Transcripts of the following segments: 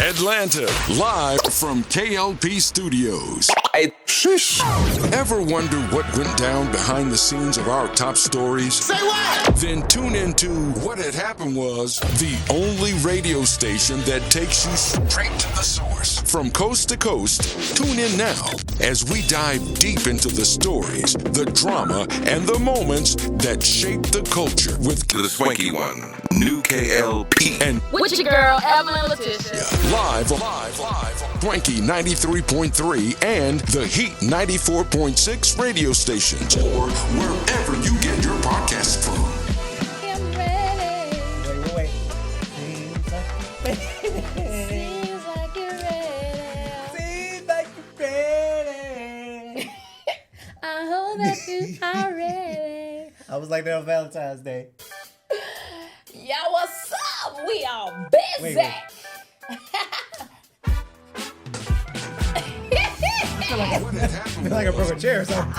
Atlanta, live from K.L.P studios. Ever wonder what went down behind the scenes of our top stories? Say what? Then tune into What Had Happened Was, the only radio station that takes you straight to the source. From coast to coast, tune in now as we dive deep into the stories, the drama, and the moments that shape the culture with The swanky one, new K.L.P. and with your girl, Evelyn Opens. live, Swanky 93.3 and the Heat 94.6 radio stations, or wherever you get your podcasts from. I'm ready. Wait. Seems like you're ready. Seems like you're ready. I hope that you are ready. I was like that on Valentine's Day. Yo, what's up? We are busy. Wait. I feel like I broke a chair or something.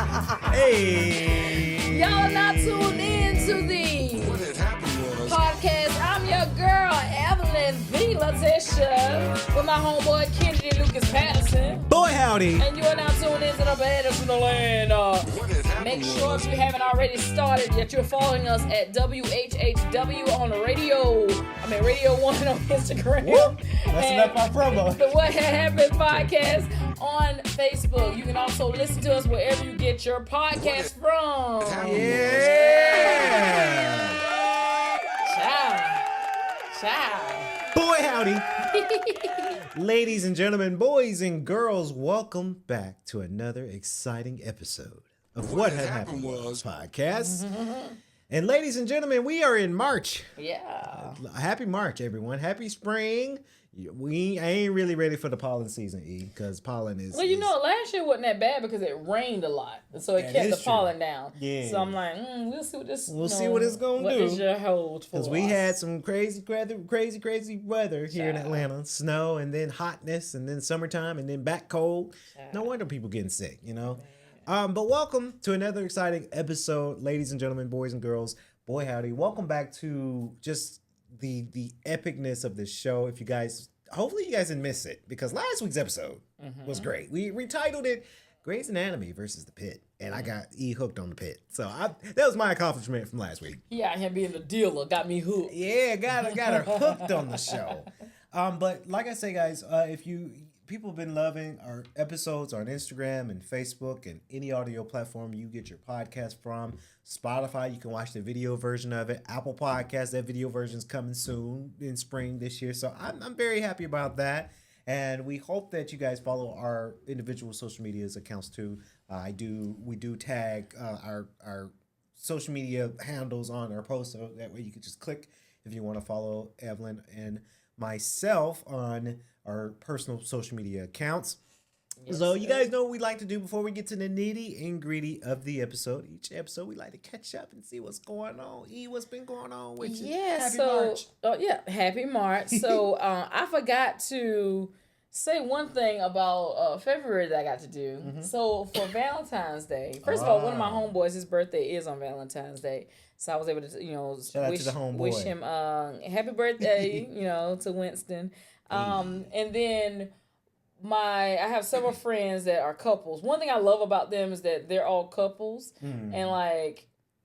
Hey. Y'all not tuned in to the What had happened was podcast. I'm your girl, Evelyn V. Letitia, with my homeboy Kennedy Lucas Patterson. Boy, howdy. And you are now tuned into the baddest in the land. what had happened Make sure was if you haven't already started that you're following us at WHHW on the radio. Radio 1 on Instagram. Whoop. Messing And up our promo. the What Had Happened podcast on Facebook. You can also listen to us wherever you get your podcast from. Yeah. Ciao. Boy, howdy. Ladies and gentlemen, boys and girls, welcome back to another exciting episode of What Had Happened Was podcast. And ladies and gentlemen, we are in March. Yeah. Happy March, everyone. Happy spring. I ain't really ready for the pollen season, because pollen is... Well, last year wasn't that bad because it rained a lot, so it That kept is the true. pollen down. Yeah. So I'm like, we'll see what this. We'll see what it's gonna what do. this year holds for Because we us. had some crazy weather here in Child. Atlanta. Snow, and then hotness, and then summertime, and then back cold. Child. No wonder people getting sick, But welcome to another exciting episode, ladies and gentlemen, boys and girls. Boy, howdy. Welcome back to just the epicness of this show. If you guys... Hopefully you guys didn't miss it, because last week's episode was great. We retitled it Grey's Anatomy versus The Pit, and I got hooked on The Pit. So that was my accomplishment from last week. He out here being the dealer, got me hooked. Yeah, got her hooked on the show. But like I say, guys, if people have been loving our episodes on Instagram and Facebook and any audio platform you get your podcast from. Spotify, you can watch the video version of it. Apple Podcasts, that video version's coming soon in spring this year. So I'm very happy about that. And we hope that you guys follow our individual social medias accounts too. We do tag our social media handles on our posts, so that way you can just click if you want to follow Evelyn and myself on our personal social media accounts. Yes, So you sir. guys know what we like to do before we get to the nitty and gritty of the episode. Each episode we like to catch up and see what's going on. What's been going on with you? Yeah, Happy so March. happy March. So I forgot to say one thing about February that I got to do. So for Valentine's Day, first of all, one of my homeboys, his birthday is on Valentine's Day, so I was able to Shout out to the homeboy. wish him happy birthday, to Winston, and then. I have several friends that are couples. One thing I love about them is that they're all couples. And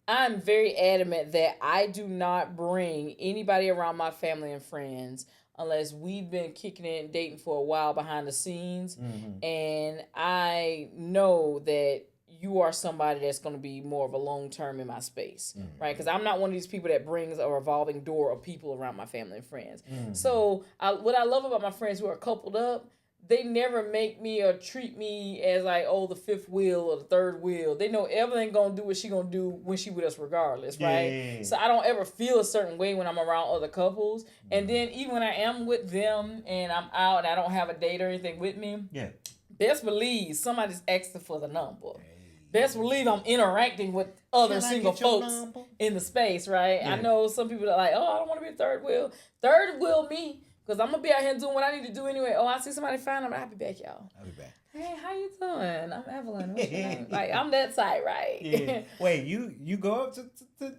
I'm very adamant that I do not bring anybody around my family and friends unless we've been kicking it and dating for a while behind the scenes. And I know that you are somebody that's going to be more of a long term in my space, right? Because I'm not one of these people that brings a revolving door of people around my family and friends. So what I love about my friends who are coupled up, they never make me or treat me as like, the fifth wheel or the third wheel. They know Evelyn gonna do what she gonna do when she with us regardless, right? Yeah. So I don't ever feel a certain way when I'm around other couples. And then even when I am with them and I'm out and I don't have a date or anything with me, Yeah. best believe somebody's asking for the number. Best believe I'm interacting with other Can I single get your folks number? in the space, right? Yeah. I know some people are like, I don't want to be a third wheel. Third wheel me. Because I'm going to be out here doing what I need to do anyway. I see somebody fine. I'll be back, y'all. I'll be back. Hey, how you doing? I'm Evelyn. What's your name? Like, I'm that side, right? Yeah. Wait, you go up to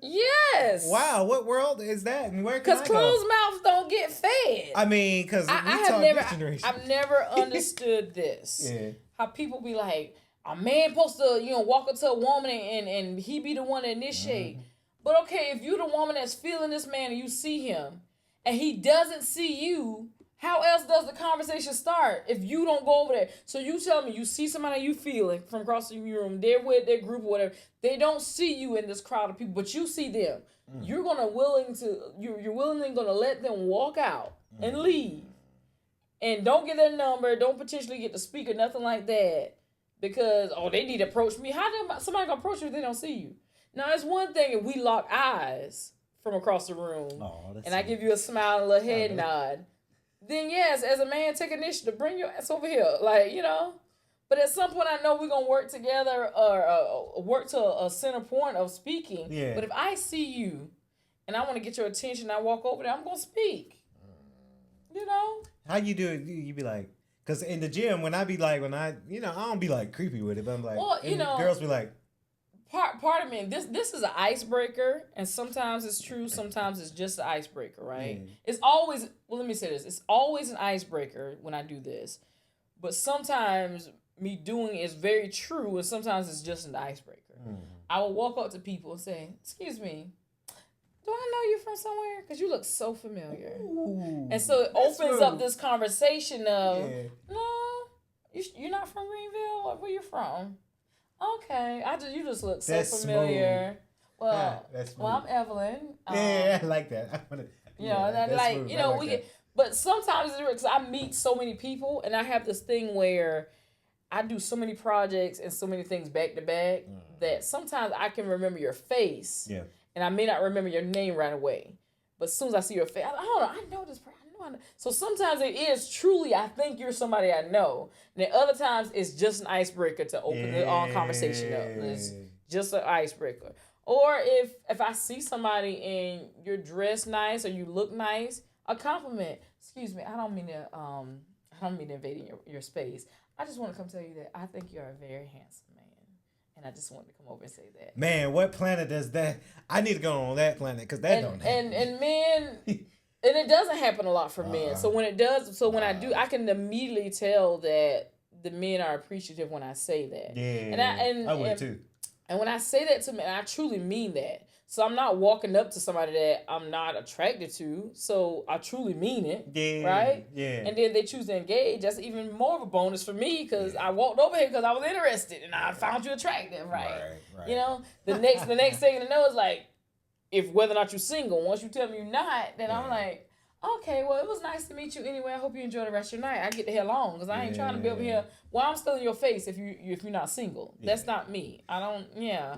Yes. Wow, what world is that? And where can I Because go? closed mouths don't get fed. I mean, because we I talk this generation. I've never understood this. Yeah. How people be like, a man supposed to, walk up to a woman and he be the one to initiate. But okay, if you the woman that's feeling this man and you see him and he doesn't see you, how else does the conversation start if you don't go over there? So you tell me you see somebody you feeling from across the room, they're with their group or whatever. They don't see you in this crowd of people, but you see them. You're willingly gonna let them walk out and leave. And don't get their number, don't potentially get the speaker, nothing like that. Because, they need to approach me. How did somebody gonna approach you if they don't see you? Now, it's one thing if we lock eyes from across the room and I give you a smile and a little head nod. Then yes, as a man, take initiative. Bring your ass over here. But at some point, I know we're going to work together or work to a center point of speaking. Yeah. But if I see you and I want to get your attention, I walk over there, I'm going to speak. How you do it? You be like, because in the gym, I don't be like creepy with it, but I'm like, girls be like, part of me, this is an icebreaker, and sometimes it's true, sometimes it's just an icebreaker, right? It's always, let me say this, it's always an icebreaker when I do this, but sometimes me doing it is very true, and sometimes it's just an icebreaker. I will walk up to people and say, excuse me, do I know you from somewhere? Because you look so familiar. Ooh, and so it opens up this conversation of, no, you're not from Greenville? Where you from? Okay, you just look so familiar. Smooth. Well, I'm Evelyn. I like that. But sometimes because I meet so many people, and I have this thing where I do so many projects and so many things back to back that sometimes I can remember your face. Yeah. And I may not remember your name right away, but as soon as I see your face, I know this person. I know. So sometimes it is truly, I think you're somebody I know. And then other times it's just an icebreaker to open the conversation up. It's just an icebreaker. Or if I see somebody and you're dressed nice or you look nice, a compliment. Excuse me, I don't mean to invade your space. I just want to come tell you that I think you're a very handsome man. And I just wanted to come over and say that. Man, what planet does that? I need to go on that planet because that don't happen. And men, and it doesn't happen a lot for men. So when it does, when I do, I can immediately tell that the men are appreciative when I say that. Yeah, I would too. And when I say that to men, I truly mean that. So I'm not walking up to somebody that I'm not attracted to. So I truly mean it. Yeah. Right? Yeah. And then they choose to engage. That's even more of a bonus for me because I walked over here because I was interested and I found you attractive. Right. The next thing to know is like, if whether or not you're single, once you tell me you're not, then I'm like, okay, well, it was nice to meet you anyway. I hope you enjoy the rest of your night. I get the hell on because I ain't trying to be over here. Well, I'm still in your face if you're not single. Yeah. That's not me. I don't. Yeah.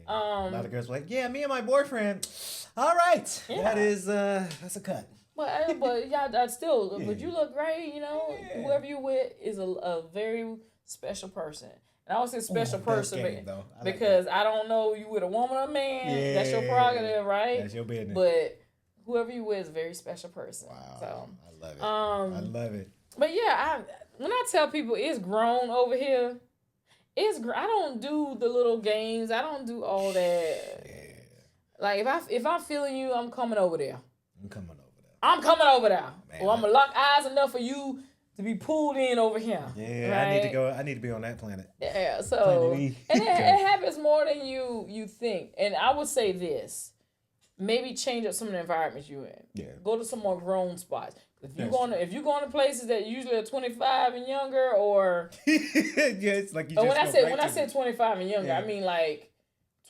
A lot of girls are like, yeah, me and my boyfriend. All right, that is that's a cut. But yeah, still. But you look great. Whoever you with is a very special person. And I always say special person because I don't know you with a woman or a man. Yeah. That's your prerogative, right? That's your business. But whoever you with is a very special person. Wow. So, I love it. I love it. But yeah, when I tell people it's grown over here, I don't do the little games. I don't do all that. Yeah. Like if I'm feeling you, I'm coming over there. I'm coming over there. Man, Or I'm gonna lock eyes enough for you to be pulled in over here. Yeah, right? I need to be on that planet. Yeah. So and it happens more than you think. And I would say this. Maybe change up some of the environments you're in. Yeah. Go to some more grown spots. If you're going to places that usually are 25 and younger, or it's like you. When I say 25 and younger, I mean like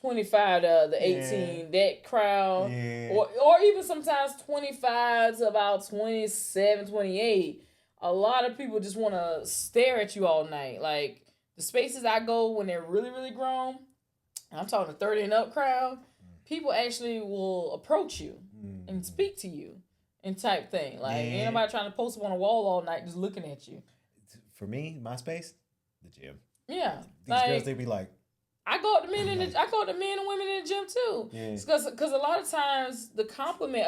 25 to the 18, that crowd, or even sometimes 25 to about 27, 28. A lot of people just want to stare at you all night. Like the spaces I go when they're really, really grown, I'm talking a 30 and up crowd. People actually will approach you and speak to you and type thing. Like, ain't nobody trying to post up on a wall all night just looking at you. For me, my space, the gym. Yeah. These girls, they be like... I go up to men and women in the gym too. Yeah. Because a lot of times the compliment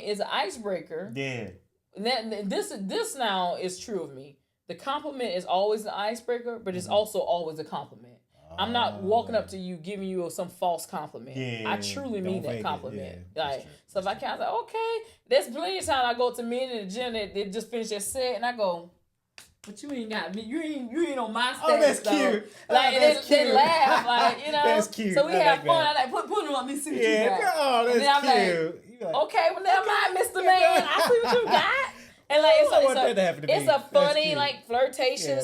is an icebreaker. Yeah. And this now is true of me. the compliment is always an icebreaker, but it's also always a compliment. I'm not walking up to you giving you some false compliment. I truly mean that compliment. Like, so if I can't, like, okay, there's plenty of time I go to men in the gym that they just finish their set, and I go, but you ain't got me. You ain't on my stage. Oh, that's cute. Like, they laugh, like, you know. That's cute. So we have fun. I like, put them on me, see what you got. Oh, that's and then I'm cute. like, okay, well, never mind, Mr. Man. I see what you got. And like, it's a funny, like, flirtation in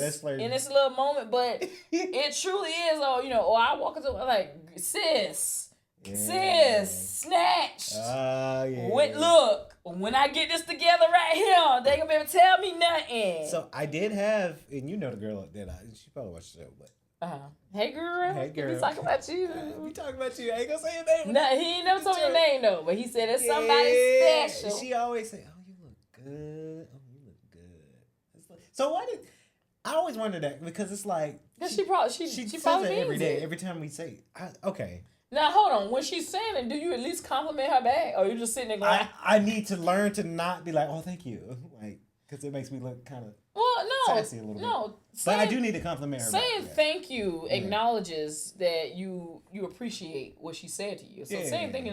this little moment, but it truly is, I walk into, like, sis, snatch. When I get this together right here, they gonna be able to tell me nothing. So I did have, and you know the girl that she probably watched the show, but. Hey girl. We talking about you. We talking about you. I ain't gonna say your name. No, he ain't never told me your name though, but he said it's somebody special. She always say, "Oh, you look good. Oh, you look good." So why did I always wonder that because it's like she probably says probably it every day, it. every time we say, okay. Now hold on. When she's saying it, do you at least compliment her back, or you just sitting there going? I need to learn to not be like, "Oh, thank you," like because it makes me look kind of sassy a little bit. But I do need to compliment her. Saying thank you acknowledges that you appreciate what she said to you. So same thing.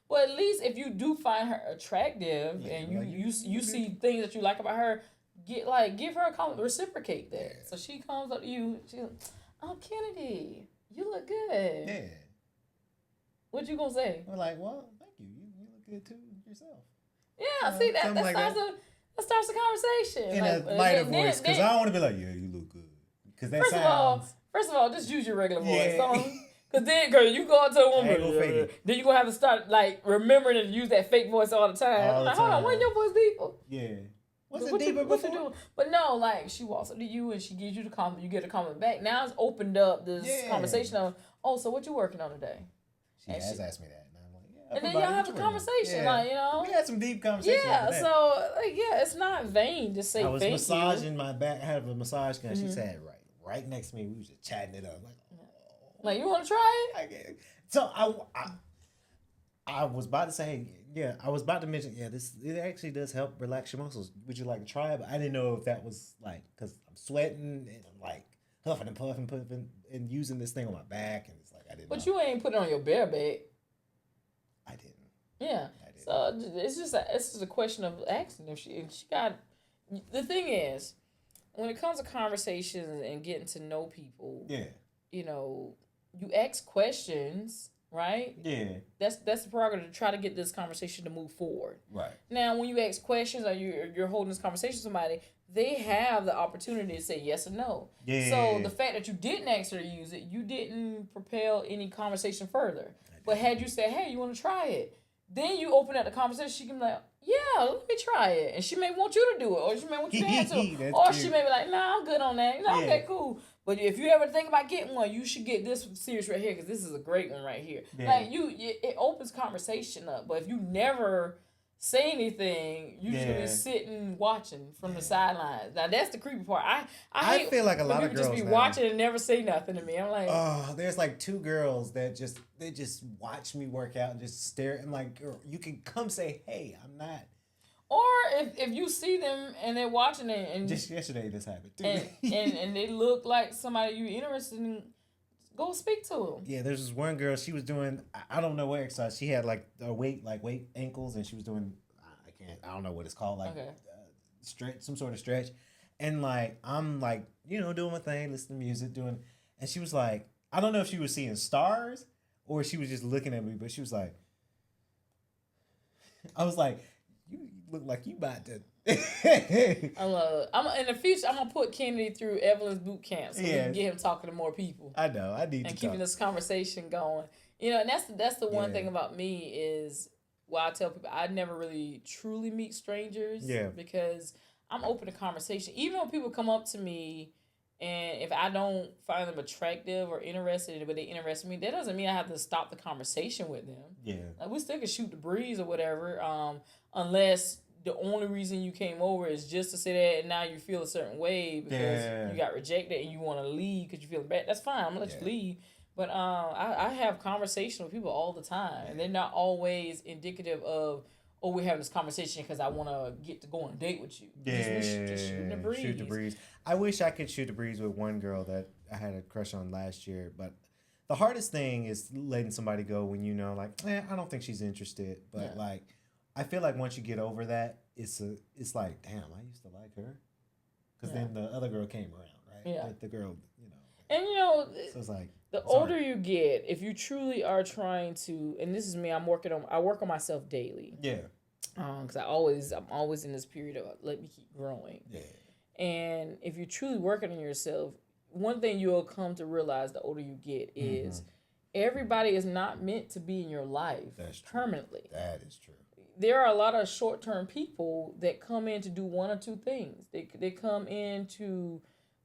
But at least if you do find her attractive and you see things that you like about her, give her a compliment, reciprocate that. Yeah. So she comes up to you. She's like, "Oh, Kennedy, you look good." Yeah. What you gonna say? We're like, well, thank you. You look good too yourself. Yeah, see that starts the conversation in a lighter voice because I don't want to be like, yeah, you look good. Because that first of all, just use your regular voice. Because then, girl, you go out to a woman, then you gonna have to start like remembering to use that fake voice all the time. Hold on, when your voice deeper? Yeah. Was it deeper before? What you doing? But no, like she walks up to you and she gives you the compliment. You get a compliment back. Now it's opened up this conversation of, oh, so what you working on today? She has asked me that. And then y'all have a conversation, like, we had some deep conversations. Yeah, so it's not vain to say thank you. I was massaging my back. I had a massage gun. She sat right next to me. We was just chatting it up, like you want to try it? So I was about to say, I was about to mention, it actually does help relax your muscles. Would you like to try it? But I didn't know if that was like because I'm sweating and I'm like huffing and puffing and using this thing on my back, and it's like I didn't. But you ain't put it on your bare back. I didn't. Yeah. So it's just a question of asking if she got. The thing is, when it comes to conversations and getting to know people, you ask questions, right? Yeah. That's the prerogative to try to get this conversation to move forward. Right. Now, when you ask questions or you're holding this conversation with somebody, they have the opportunity to say yes or no. Yeah. So the fact that you didn't ask her to use it, you didn't propel any conversation further. But had you said, hey, you want to try it? Then you open up the conversation, she can be like, yeah, let me try it. And she may want you to do it, or she may want you to answer it. Or cute. She may be like, nah, I'm good on that. Okay, cool. But if you ever think about getting one, you should get this series right here because this is a great one right here. Yeah. Like, it opens conversation up. But if you never say anything, you should be sitting watching from the sidelines. Now that's the creepy part. I feel like a lot of girls just be watching and never say nothing to me. I'm like, there's like two girls that just watch me work out and just stare and like, you can come say, hey, I'm not. Or if you see them and they're watching it and just yesterday this happened too. and they look like somebody you interested in, go speak to them. Yeah, there's this one girl. She was doing I don't know what exercise. She had like a weight ankles, and she was doing I don't know what it's called, like stretch, some sort of stretch, and like I'm like doing my thing, listening to music, and she was like, I don't know if she was seeing stars or she was just looking at me, but she was like, I was like, you look like you about to. I love it. In the future, I'm gonna put Kennedy through Evelyn's boot camp so we can get him talking to more people. I know. I need and keeping this conversation going. And that's the one thing about me is I tell people I never really truly meet strangers. Yeah. Because I'm open to conversation. Even when people come up to me and if I don't find them attractive or interested, but they interest me, that doesn't mean I have to stop the conversation with them. Yeah. Like we still can shoot the breeze or whatever, unless the only reason you came over is just to say that and now you feel a certain way because you got rejected and you want to leave because you feel bad. That's fine. I'm going to let you leave. But I have conversations with people all the time, and they're not always indicative of, oh, we're having this conversation because I want to get to go on a date with you. Yeah, just shooting the breeze. Shoot the breeze. I wish I could shoot the breeze with one girl that I had a crush on last year, but the hardest thing is letting somebody go when you know, like, I don't think she's interested. But like, I feel like once you get over that, it's like, damn, I used to like her, because then the other girl came around, right? Yeah. The girl, And so it's like the older you get, if you truly are trying to, and this is me, I work on myself daily. Yeah. Because I'm always in this period of let me keep growing. Yeah. And if you're truly working on yourself, one thing you'll come to realize the older you get is everybody is not meant to be in your life permanently. That is true. There are a lot of short-term people that come in to do one or two things. They come in to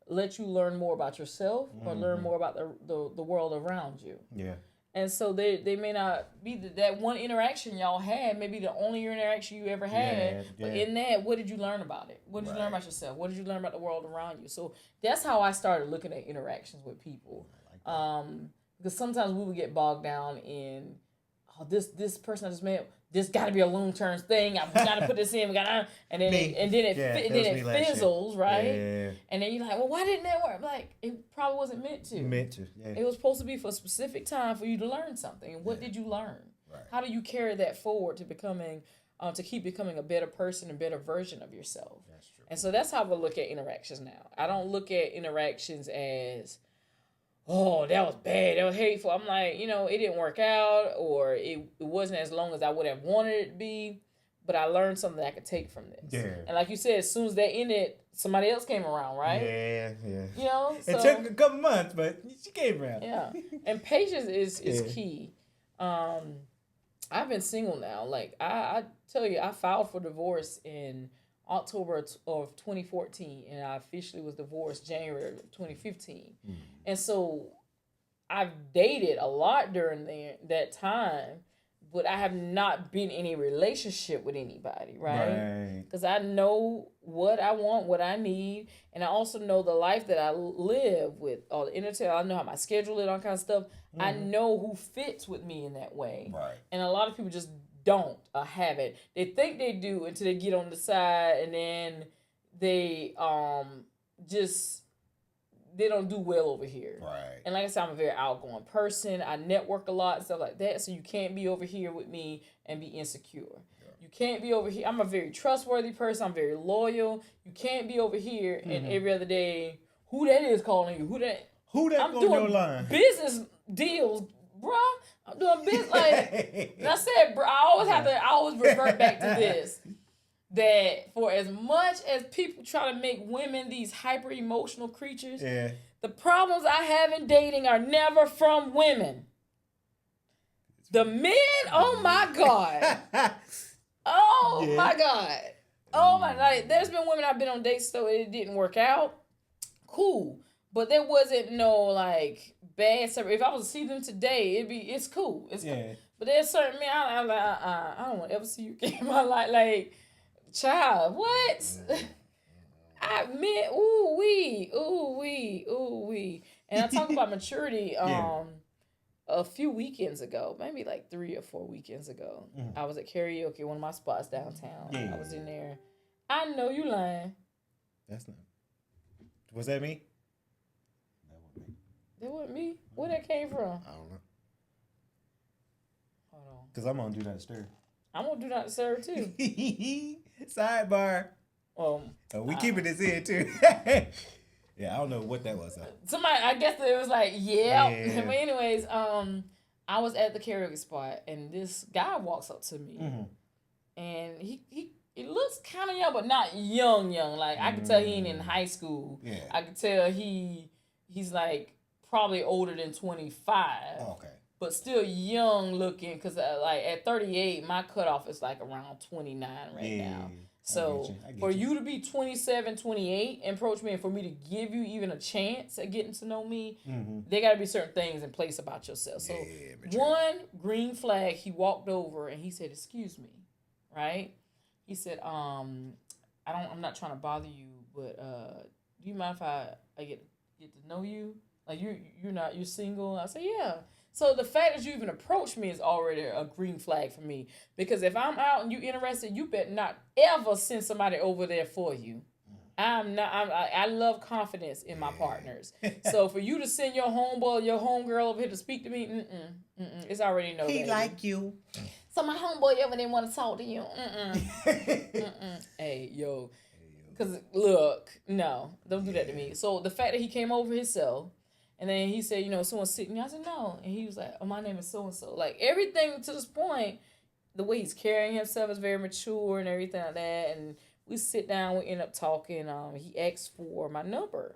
let you learn more about yourself or learn more about the world around you. Yeah. And so they may not be that one interaction y'all had, maybe the only interaction you ever had. But in that, what did you learn about it? What did you learn about yourself? What did you learn about the world around you? So that's how I started looking at interactions with people. Because sometimes we would get bogged down in, this person I just met, this got to be a long-term thing. I've got to put this in. And then it fizzles, right? Yeah. And then you're like, well, why didn't that work? Like, it probably wasn't meant to. Yeah. It was supposed to be for a specific time for you to learn something. And what did you learn? Right. How do you carry that forward to becoming, to keep becoming a better person, a better version of yourself? That's true. And so that's how I look at interactions now. I don't look at interactions as, oh, that was bad, that was hateful. I'm like, it didn't work out, or it wasn't as long as I would have wanted it to be, but I learned something I could take from this. Yeah. And like you said, as soon as that ended, somebody else came around, right? Yeah. It took a couple months, but she came around. Yeah. And patience is key. I've been single now. Like, I tell you, I filed for divorce in October of 2014, and I officially was divorced January of 2015. And so I've dated a lot during that time, but I have not been in a relationship with anybody, right? Because I know what I want, what I need, and I also know the life that I live with all the entertainment. I know how my schedule is, all kind of stuff. I know who fits with me in that way. Right. And a lot of people just don't have it. They think they do until they get on the side, and then they they don't do well over here. Right. And like I said, I'm a very outgoing person. I network a lot and stuff like that. So you can't be over here with me and be insecure. Yeah. You can't be over here. I'm a very trustworthy person. I'm very loyal. You can't be over here and every other day, who that is calling you? Who that I'm on your line? Business deals, bruh. I'm doing business. Like, and I said, bro, I always revert back to this. That for as much as people try to make women these hyper emotional creatures, the problems I have in dating are never from women. The men, oh my God. Oh my God. Oh my God. There's been women I've been on dates so it didn't work out. Cool. But there wasn't no like bad stuff. If I was to see them today, it's cool. It's cool. But there's certain men I'm like, I don't want to ever see you again in my life. Like, child, what? I meant, ooh wee. And I talk about maturity. A few weekends ago, maybe like 3 or 4 weekends ago, I was at karaoke, one of my spots downtown. I was in there. I know you lying. That's not. Was that me? That wasn't me. Where that came from? I don't know. Hold on. Because I'm on Do Not Disturb. I'm going to Do Not Disturb too. Sidebar. We keeping this in too. Yeah, I don't know what that was. Somebody, I guess it was like, yeah. But anyways, I was at the karaoke spot, and this guy walks up to me, and he looks kind of young, but not young. Like, I could tell he ain't in high school. Yeah. I could tell he's like probably older than 25. Okay. But still young looking, because like at 38, my cutoff is like around 29 now. So for you to be 27, 28 and approach me, and for me to give you even a chance at getting to know me, there got to be certain things in place about yourself. So one green flag, he walked over and he said, "Excuse me," right? He said, I'm not trying to bother you, but do you mind if I get to know you? Like you're single?" I said, "Yeah." So the fact that you even approach me is already a green flag for me. Because if I'm out and you interested, you better not ever send somebody over there for you. I love confidence in my partners. So for you to send your homeboy, your homegirl over here to speak to me, it's already no. He baby. like you. So my homeboy over there want to talk to you. Hey, yo. Because, look, no, don't do that to me. So the fact that he came over himself, and then he said, someone's sitting here. I said, no. And he was like, oh, my name is so-and-so. Like, everything to this point, the way he's carrying himself is very mature and everything like that. And we sit down, we end up talking. He asked for my number.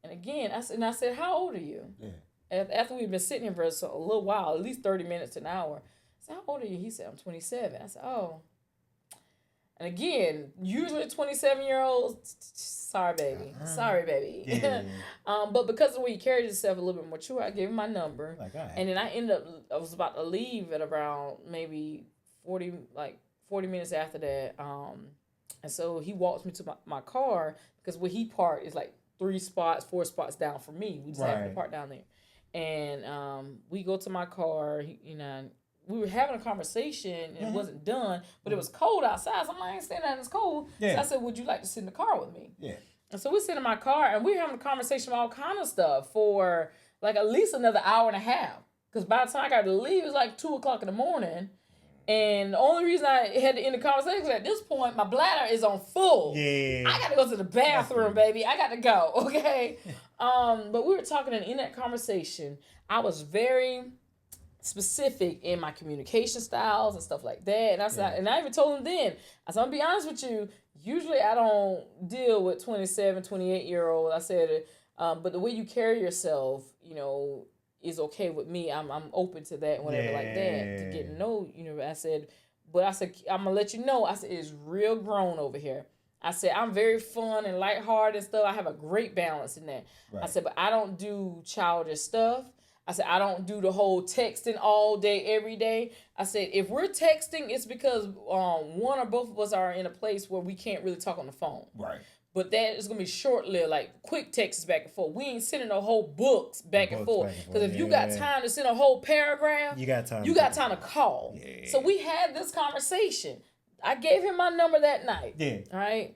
And again, I said, how old are you? Yeah. After we've been sitting here for a little while, at least 30 minutes to an hour. I said, how old are you? He said, I'm 27. I said, oh. And again, usually 27-year-olds, sorry, baby. Sorry, baby. Yeah. But because of the way he carried himself a little bit mature, I gave him my number. And then I was about to leave at around maybe 40 minutes after that. And so he walks me to my car because where he parked is like 4 spots down from me. We just happened to park down there. And we go to my car, we were having a conversation and it wasn't done, but it was cold outside. So I'm like, I ain't staying out, it's cold. Yeah. So I said, would you like to sit in the car with me? Yeah. And so we sit in my car and we're having a conversation about all kind of stuff for like at least another hour and a half. Because by the time I got to leave, it was like 2 o'clock in the morning. And the only reason I had to end the conversation was at this point, my bladder is on full. Yeah. I got to go to the bathroom, baby. I got to go, okay? But we were talking and in that conversation, I was very specific in my communication styles and stuff like that. And I said, and I even told him then, I said, I'm gonna be honest with you, usually I don't deal with 27, 28-year-olds. I said, but the way you carry yourself, is okay with me. I'm open to that and whatever like that to get to know, I said, I'm gonna let you know, I said, it's real grown over here. I said, I'm very fun and lighthearted and stuff. I have a great balance in that. Right. I said, but I don't do childish stuff. I said, I don't do the whole texting all day, every day. I said, if we're texting, it's because one or both of us are in a place where we can't really talk on the phone. Right. But that is going to be short-lived, like quick texts back and forth. We ain't sending no whole books back and forth. Because if you got time to send a whole paragraph, you got time to call. Yeah. So we had this conversation. I gave him my number that night. Yeah. All right.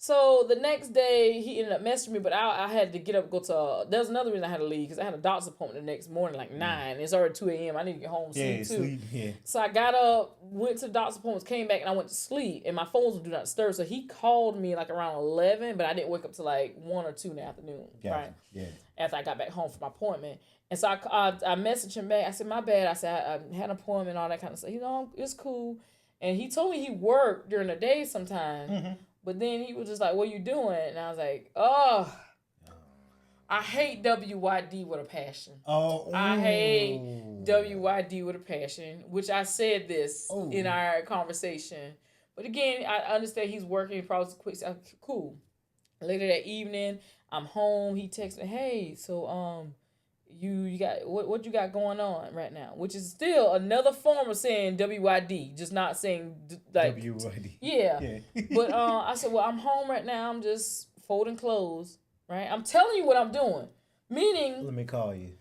So the next day, he ended up messaging me, but I had to get up and go to, there was another reason I had to leave, because I had a doctor's appointment the next morning, like 9. It's already 2 a.m. I need to get home soon, too. Yeah. So I got up, went to the doctor's appointment, came back, and I went to sleep, and my phone was do not disturb. So he called me like around 11, but I didn't wake up till like 1 or 2 in the afternoon, right? Yeah. After I got back home from my appointment. And so I messaged him back. I said, my bad. I said, I had an appointment and all that kind of stuff. It's cool. And he told me he worked during the day sometimes. Mm-hmm. But then he was just like, what you doing? And I was like, oh, I hate WYD with a passion. I hate WYD with a passion, which I said this in our conversation. But again, I understand he's working, probably quick. So cool. Later that evening, I'm home. He texts me, hey, so you got what you got going on right now? Which is still another form of saying WYD, just not saying like WYD. Yeah. But I said, well, I'm home right now. I'm just folding clothes, right? I'm telling you what I'm doing. Meaning, let me call you.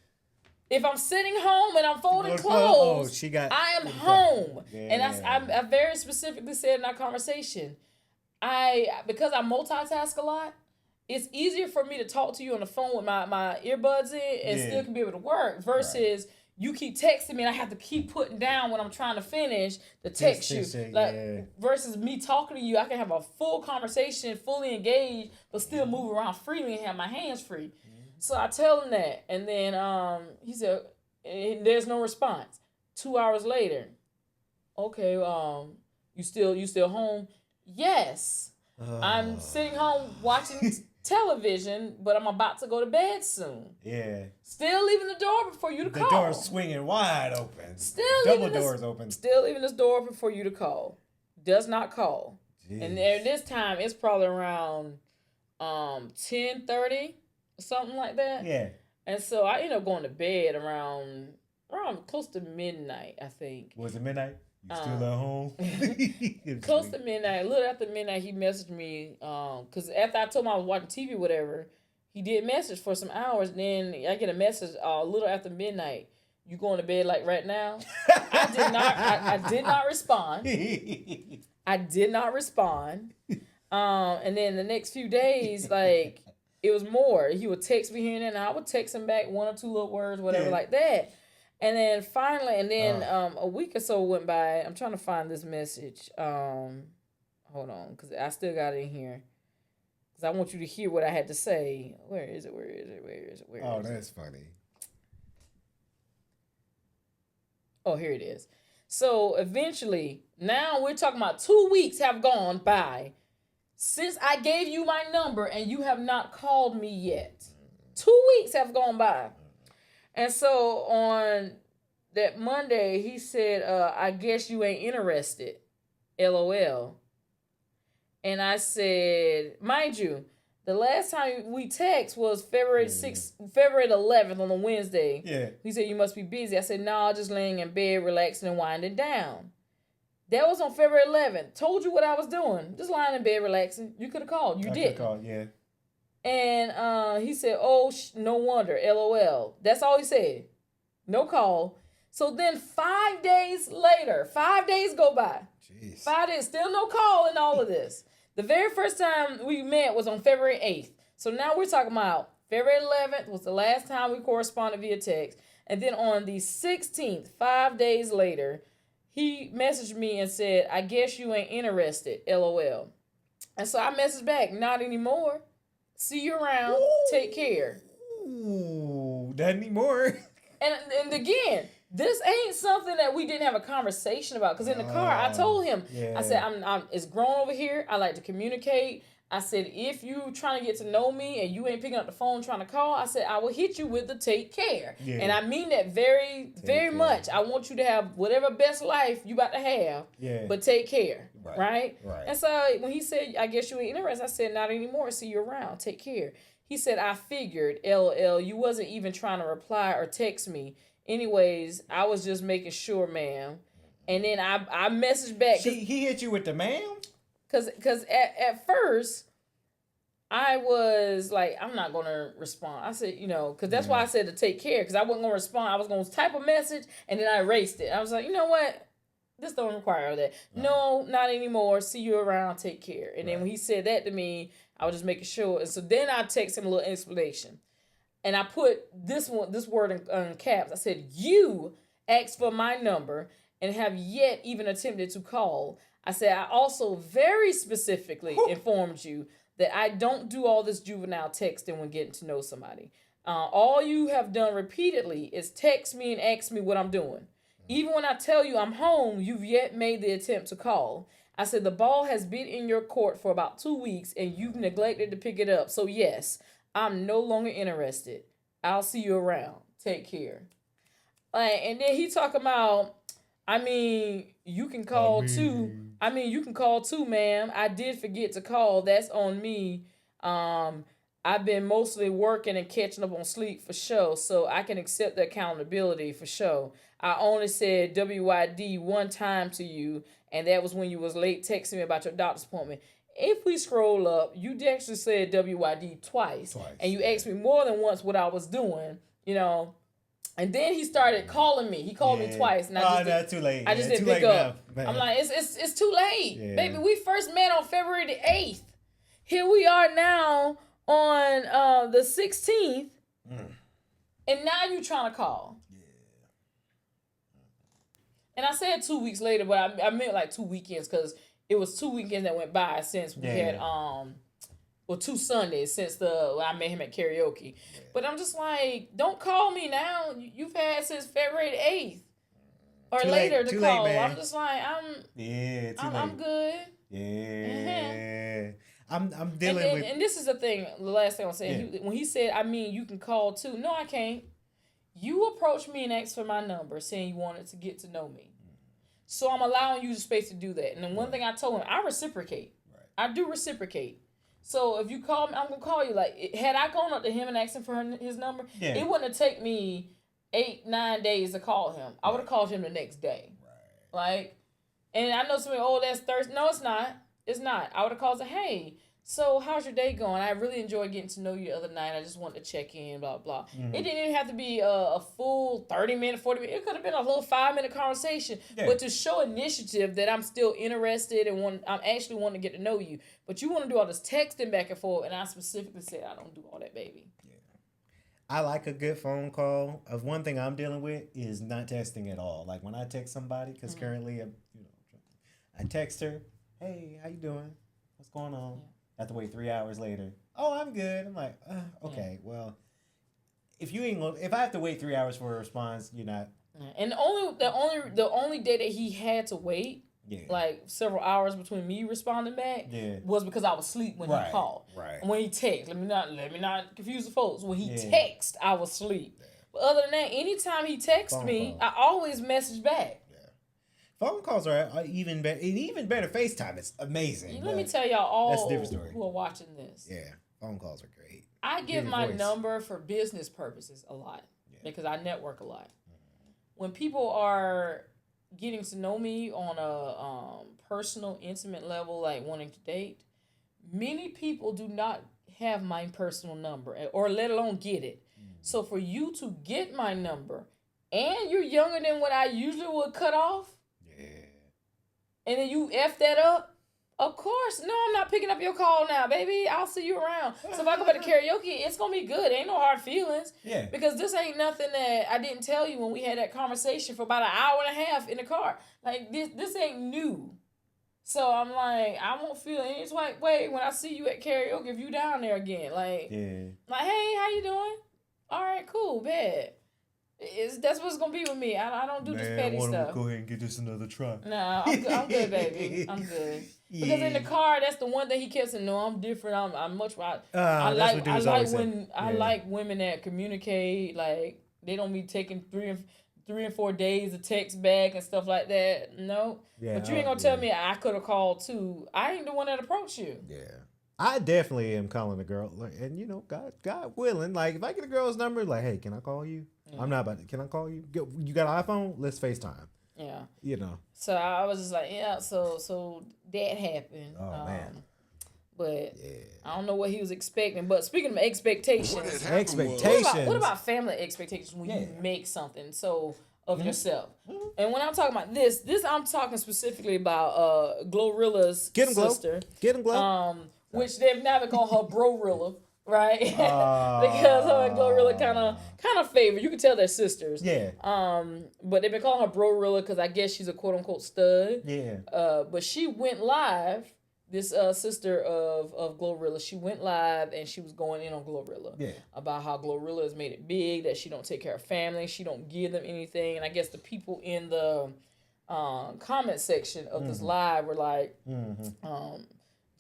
If I'm sitting home and I'm folding clothes, I am home. Yeah. And I very specifically said in our conversation, because I multitask a lot, it's easier for me to talk to you on the phone with my earbuds in and still can be able to work versus you keep texting me and I have to keep putting down when I'm trying to finish the text you. Versus me talking to you, I can have a full conversation, fully engaged, but still move around freely and have my hands free. Mm-hmm. So I tell him that. And then he said, there's no response. 2 hours later, okay, you still home? Yes. I'm sitting home watching television, but I'm about to go to bed soon. Yeah. Still leaving the door before you to call. The door's swinging wide open. Double doors open. Still leaving this door open for you to call. Does not call. Jeez. And this time, it's probably around 10:30, something like that. Yeah. And so I ended up going to bed around close to midnight, I think. Was it midnight? You still at home? Close to midnight. A little after midnight, he messaged me. Because after I told him I was watching TV or whatever, he did message for some hours. Then I get a message a little after midnight. you going to bed like right now? I did not respond. I did not respond. And then the next few days, like, it was more. He would text me here and then, and I would text him back 1 or 2 little words, whatever, like that. And then finally, a week or so went by. I'm trying to find this message. Hold on, because I still got it in here. Because I want you to hear what I had to say. Where is it? Oh, that's funny. Oh, here it is. So eventually, now we're talking about 2 weeks have gone by since I gave you my number and you have not called me yet. 2 weeks have gone by. And so on that Monday, he said, I guess you ain't interested. LOL. And I said, mind you, the last time we text was February 11th on a Wednesday. Yeah. He said, you must be busy. I said, no, just laying in bed, relaxing and winding down. That was on February 11th. Told you what I was doing. Just lying in bed, relaxing. You could have called. You didn't. Called, yeah. And he said, oh, no wonder, LOL. That's all he said. No call. So then 5 days later, 5 days go by. Jeez. 5 days, still no call in all of this. The very first time we met was on February 8th. So now we're talking about February 11th was the last time we corresponded via text. And then on the 16th, 5 days later, he messaged me and said, I guess you ain't interested, LOL. And so I messaged back, not anymore. See you around. Ooh. Take care. Ooh, not anymore. And again, this ain't something that we didn't have a conversation about. Because in the car, I told him, I said, I'm it's grown over here. I like to communicate. I said, if you trying to get to know me and you ain't picking up the phone trying to call, I said, I will hit you with the take care. Yeah. And I mean that very, very much. I want you to have whatever best life you about to have, but take care, right? And so when he said, I guess you ain't interested, I said, not anymore. See you around. Take care. He said, I figured, LL, you wasn't even trying to reply or text me. Anyways, I was just making sure, ma'am. And then I messaged back. He hit you with the ma'am? Because at first, I was like, I'm not going to respond. I said, because that's why I said to take care, because I wasn't going to respond. I was going to type a message, and then I erased it. I was like, you know what? This don't require that. No, not anymore. See you around. Take care. And then when he said that to me, I was just making sure. And so then I texted him a little explanation. And I put this word in caps. I said, you asked for my number and have yet even attempted to call. I said, I also very specifically informed you that I don't do all this juvenile texting when getting to know somebody. All you have done repeatedly is text me and ask me what I'm doing. Even when I tell you I'm home, you've yet made the attempt to call. I said, the ball has been in your court for about 2 weeks and you've neglected to pick it up. So yes, I'm no longer interested. I'll see you around. Take care. And then he talking about, you can call too. You can call too, ma'am. I did forget to call. That's on me. I've been mostly working and catching up on sleep for sure, so I can accept the accountability for sure. I only said WYD one time to you, and that was when you was late texting me about your doctor's appointment. If we scroll up, you actually said WYD twice. And you asked me more than once what I was doing, And then he started calling me. He called me twice. And too late. I just didn't pick up. Now, I'm like, it's too late. Yeah. Baby, we first met on February the 8th. Here we are now on the 16th. And now you trying to call. Yeah. And I said 2 weeks later, but I meant like 2 weekends because it was 2 weekends that went by since we had 2 Sundays since I met him at karaoke. Yeah. But I'm just like, don't call me now. You've had since February the 8th or too later late, to call. Late, I'm just like, I'm good. Yeah. I'm dealing with. And this is the thing. The last thing I'm saying. Yeah. When he said, you can call too. No, I can't. You approached me and asked for my number, saying you wanted to get to know me. So I'm allowing you the space to do that. And then one thing I told him, I reciprocate. Right. I do reciprocate. So if you call me, I'm going to call you. Like, had I gone up to him and asked him for his number, it wouldn't have taken me 8-9 days to call him. I would have called him the next day. Right. Like, and I know somebody, that's Thursday. No, it's not. It's not. I would have called and said, hey, so how's your day going? I really enjoyed getting to know you the other night. I just wanted to check in, blah, blah. It didn't even have to be a full 30-minute, 40-minute. It could have been a little 5-minute conversation. Yeah. But to show initiative that I'm still interested and I'm actually wanting to get to know you. But you want to do all this texting back and forth, and I specifically said I don't do all that, baby. Yeah. I like a good phone call. One thing I'm dealing with is not texting at all. Like when I text somebody, because currently, I text her, hey, how you doing? What's going on? Yeah. I have to wait 3 hours later. Oh, I'm good. I'm like, okay, well, if I have to wait 3 hours for a response, you're not. And the only day that he had to wait, like several hours between me responding back, was because I was asleep when he called. Right. When he texted, let me not confuse the folks. When he texted, I was asleep. Yeah. But other than that, anytime he texts me, I always message back. Phone calls are even better. And even better, FaceTime. It's amazing. Let me tell y'all all that's a different story. Who are watching this. Yeah, phone calls are great. I give my number for business purposes a lot because I network a lot. Mm-hmm. When people are getting to know me on a personal, intimate level, like wanting to date, many people do not have my personal number or let alone get it. Mm-hmm. So for you to get my number and you're younger than what I usually would cut off, and then you F that up, of course. No, I'm not picking up your call now, baby. I'll see you around. So if I go back to karaoke, it's going to be good. Ain't no hard feelings. Yeah. Because this ain't nothing that I didn't tell you when we had that conversation for about an hour and a half in the car. Like, this ain't new. So I'm like, I won't feel any type way when I see you at karaoke if you down there again. Like, hey, how you doing? All right, cool, bad. That's what's gonna be with me. I don't do this petty stuff. Go ahead and get this another try. Nah, I'm good, baby. I'm good. Because in the car, that's the one thing he kept saying. No, I'm different. I'm much. I like women that communicate. Like they don't be taking 3 and 4 days to text back and stuff like that. No, but you ain't gonna tell me I could have called too. I ain't the one that approached you. Yeah. I definitely am calling a girl, and God willing, like if I get a girl's number, like, hey, can I call you? Yeah. I'm not about to. Can I call you? You got an iPhone? Let's FaceTime. Yeah. So I was just like, yeah. So that happened. Oh man. But I don't know what he was expecting. But speaking of expectations, what about family expectations when you make something of yourself? Mm-hmm. And when I'm talking about this I'm talking specifically about Glorilla's sister. Get him, Glo. Which they've now been calling her Brorilla, right? Because her and Glorilla kind of favor. You can tell they're sisters. Yeah. But they've been calling her Brorilla because I guess she's a quote unquote stud. Yeah. But she went live. This sister of Glorilla, she went live and she was going in on Glorilla about how Glorilla has made it big, that she don't take care of family, she don't give them anything, and I guess the people in the comment section of this live were like,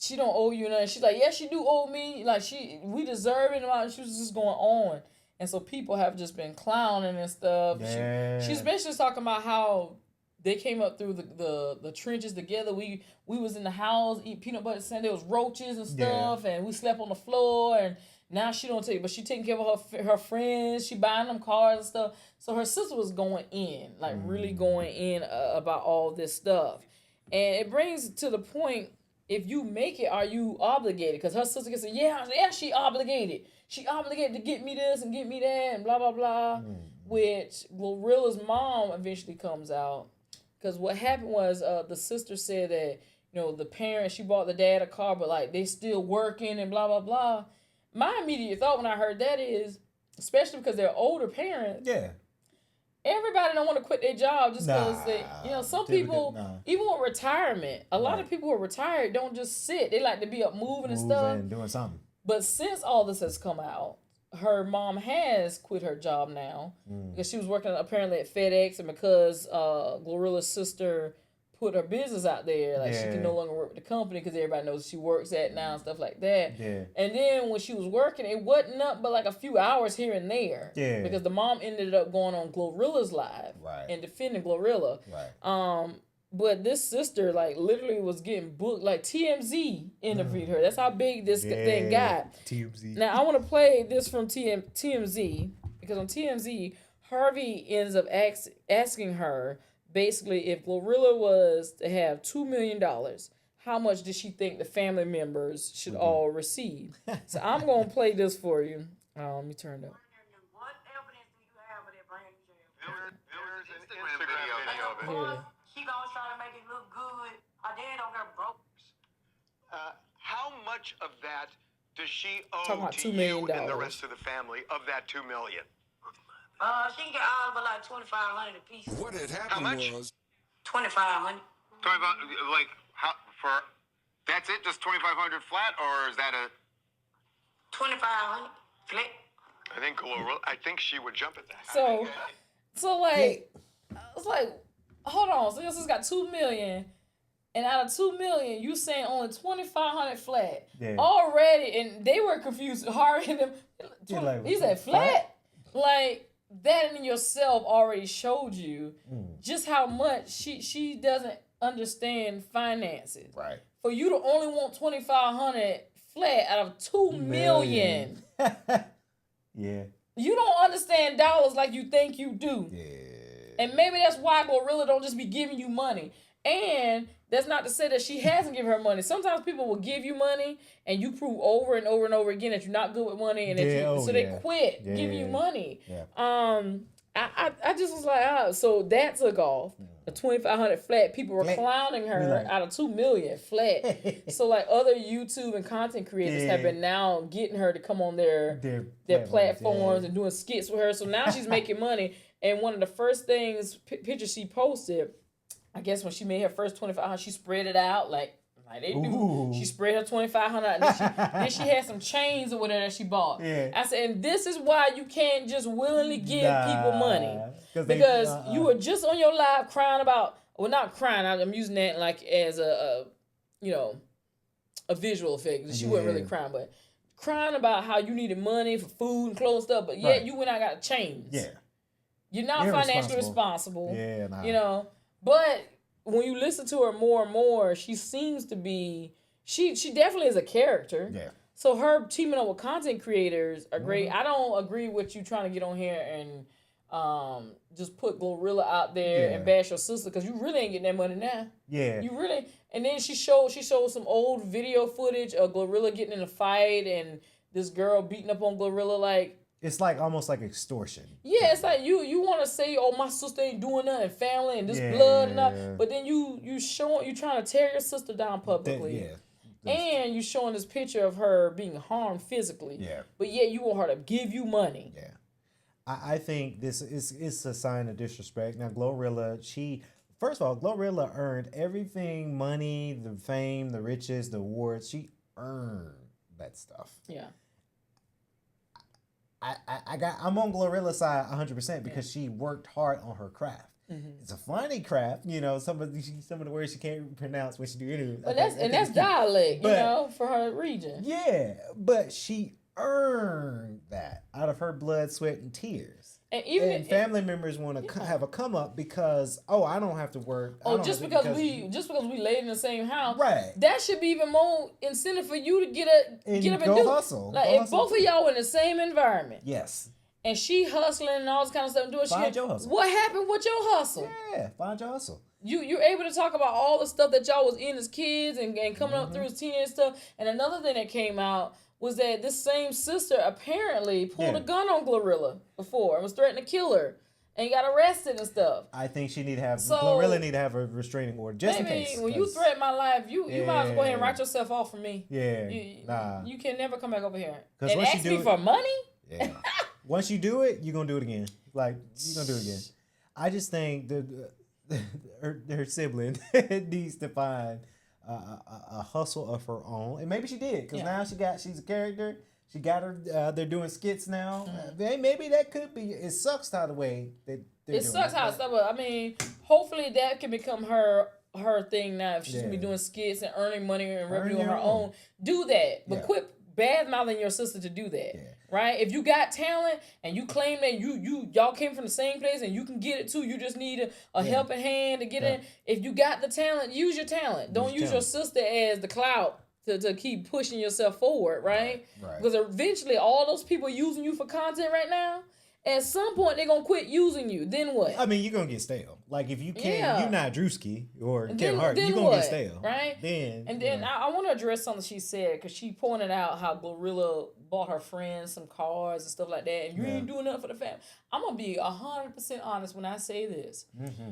she don't owe you nothing. She's like, yeah, she do owe me. Like we deserve it. And she was just going on, and so people have just been clowning and stuff. Yeah. She's basically talking about how they came up through the trenches together. We was in the house, eat peanut butter sandwich. There was roaches and stuff, and we slept on the floor. And now she don't take, but she taking care of her friends. She buying them cars and stuff. So her sister was going in, like really going in about all this stuff. And it brings to the point, if you make it, are you obligated? Because her sister can say, yeah, she obligated. She obligated to get me this and get me that and blah, blah, blah. Which Glorilla's mom eventually comes out. Because what happened was the sister said that, the parents, she bought the dad a car, but like they still working and blah, blah, blah. My immediate thought when I heard that is, especially because they're older parents. Yeah. Everybody don't want to quit their job just because they, some people, even with retirement, a lot of people who are retired don't just sit. They like to be up moving and stuff. And doing something. But since all this has come out, her mom has quit her job now because she was working apparently at FedEx, and because Glorilla's sister put her business out there, like she can no longer work with the company because everybody knows she works at now and stuff like that. Yeah. And then when she was working, it wasn't up but like a few hours here and there. Yeah. Because the mom ended up going on Glorilla's live and defending Glorilla. Right. But this sister, like, literally was getting booked. Like, TMZ interviewed her. That's how big this thing got. TMZ. Now, I want to play this from TMZ because on TMZ, Harvey ends up asking her, basically, if Glorilla was to have $2 million, how much did she think the family members should all receive? So I'm gonna play this for you. Let me turn it up. What evidence do you have of that brand new jail? There's an Instagram video of it. Here. She gonna try to make it look good. Her dad over there broke. How much of that does she Talking owe about to $2 you million. and the rest of the family of that $2 million? She can get all but like $2,500 a piece. What had How happened much? was $2,500. Like how for? That's it, just 2,500 flat, or is that a? $2,500 flat. I think she would jump at that. So like, it's like, hold on. So your sister got $2 million, and out of $2 million, you saying only $2,500 flat already, and they were confused. Hiring them, he said flat. Like that in yourself already showed you just how much she doesn't understand finances. Right. For you to only want $2,500 flat out of $2 million. Yeah. You don't understand dollars like you think you do. Yeah. And maybe that's why Glorilla don't just be giving you money. And that's not to say that she hasn't given her money. Sometimes people will give you money and you prove over and over and over again that you're not good with money, and that they quit giving you money. Yeah. I just was like, so that took off. The $2,500 flat. People were clowning her out of $2 million flat. So like other YouTube and content creators have been now getting her to come on their platforms and doing skits with her. So now she's making money. And one of the first pictures she posted, I guess when she made her first $2,500, she spread it out like they do. Ooh. She spread her $2,500. Then she had some chains or whatever that she bought. Yeah. I said, and this is why you can't just willingly give people money, because you were just on your live crying about, well, not crying. I'm using that like as a visual effect. She wasn't really crying, but crying about how you needed money for food and clothes and stuff. But yet you went out and got chains. Yeah. You're not financially responsible. Yeah. Nah. But when you listen to her more and more, she seems to be, she definitely is a character. Yeah. So her teaming up with content creators are great. I don't agree with you trying to get on here and just put Glorilla out there and bash your sister, because you really ain't getting that money now. Yeah. You really, and then she showed some old video footage of Glorilla getting in a fight and this girl beating up on Glorilla like. It's like almost like extortion. Yeah, it's like you want to say, oh, my sister ain't doing nothing, family and this blood and all, but then you trying to tear your sister down publicly. And you showing this picture of her being harmed physically. Yeah. But yet you want her to give you money. Yeah. I think this is a sign of disrespect. Now, Glorilla, first of all, Glorilla earned everything, money, the fame, the riches, the awards. She earned that stuff. Yeah. I'm on Glorilla's side 100% because she worked hard on her craft. Mm-hmm. It's a funny craft, some of the words she can't pronounce when she do interviews. But that's dialect, for her region. Yeah, but she earned that out of her blood, sweat, and tears. And family members want to have a come up because I don't have to work. Just because we laid in the same house, right? That should be even more incentive for you to get up and do hustle. Like if both of y'all in the same environment, yes. And she hustling and all this kind of stuff and doing find your hustle. What happened with your hustle? Yeah, find your hustle. You're able to talk about all the stuff that y'all was in as kids and coming up through as teenage stuff. And another thing that came out was that this same sister apparently pulled a gun on Glorilla before and was threatening to kill her and got arrested and stuff. I think Glorilla need to have a restraining order just in case. When you threaten my life, you might as well go ahead and write yourself off from me. Yeah, you can never come back over here and ask me for money. Yeah. Once you do it, you're gonna do it again. Like you're gonna do it again. I just think her sibling needs to find a hustle of her own, and maybe she did, because now she's a character. She got her. They're doing skits now. Maybe that could be. It sucks how the way that it sucks how stuff. But I mean, hopefully that can become her thing now. If she's gonna be doing skits and earning money and revenue on her own, do that. But quit bad mouthing your sister to do that. Yeah. Right? If you got talent and you claim that y'all came from the same place and you can get it too, you just need a helping hand to get in. If you got the talent, use your talent. Don't use your sister as the clout to keep pushing yourself forward, right? Right. Because eventually all those people using you for content right now, At some point, they're going to quit using you. Then what? I mean, you're going to get stale. Like, if you can't, Yeah. you're not Drewski or And Kevin Hart, you're going to get stale. Right? Then, and then I want to address something she said, because she pointed out how Glorilla bought her friends some cars and stuff like that, and you ain't doing nothing for the family. I'm going to be 100% honest when I say this. Mm-hmm.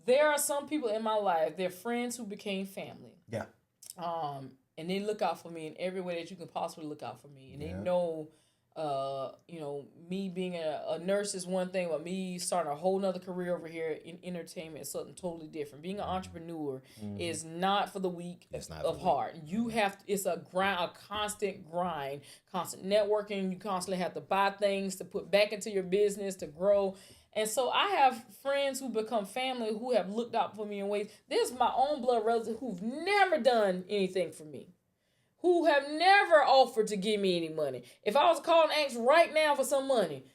There are some people in my life, they're friends who became family. Yeah. And they look out for me in every way that you can possibly look out for me. And they know, me being a nurse is one thing, but me starting a whole nother career over here in entertainment is something totally different. Being an entrepreneur is not for the weak of heart. You have to, it's a grind, a constant grind, constant networking. You constantly have to buy things to put back into your business to grow. And so I have friends who become family who have looked out for me in ways. There's my own blood relatives who've never done anything for me, who have never offered to give me any money. If I was calling Ask right now for some money,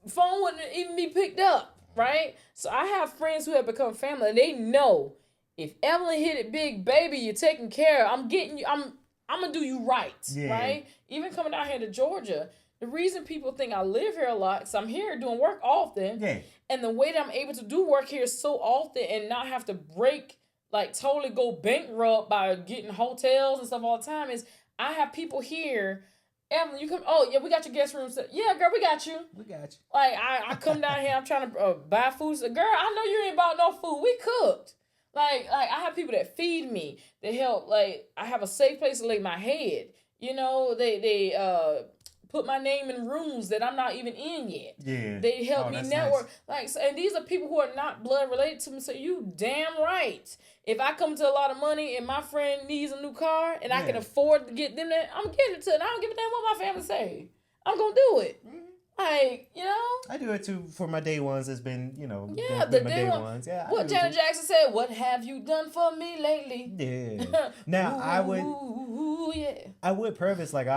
the phone wouldn't even be picked up, right? So I have friends who have become family, and they know if Evelyn hit it big, baby, you're taken care of. I'm getting you. I'm gonna do you right, right? Even coming out here to Georgia. The reason people think I live here a lot is I'm here doing work often. Yeah. And the way that I'm able to do work here so often and not have to totally go bankrupt by getting hotels and stuff all the time is I have people here. Evelyn, you come. Oh, yeah, we got your guest room set. Yeah, girl, we got you. We got you. Like, I come down here, I'm trying to buy food. So, girl, I know you ain't bought no food. We cooked. Like I have people that feed me, that help. Like, I have a safe place to lay my head. You know, they put my name in rooms that I'm not even in yet. Yeah. They help me network. Nice. And these are people who are not blood related to me. So you damn right. If I come to a lot of money and my friend needs a new car and I can afford to get them that, I'm getting it to it. I don't give a damn what my family say. I'm going to do it. Mm-hmm. Like, I do it too for my day ones. It's been, the my day ones. Yeah. What Janet Jackson said, what have you done for me lately? Yeah. Now, I would preface, like,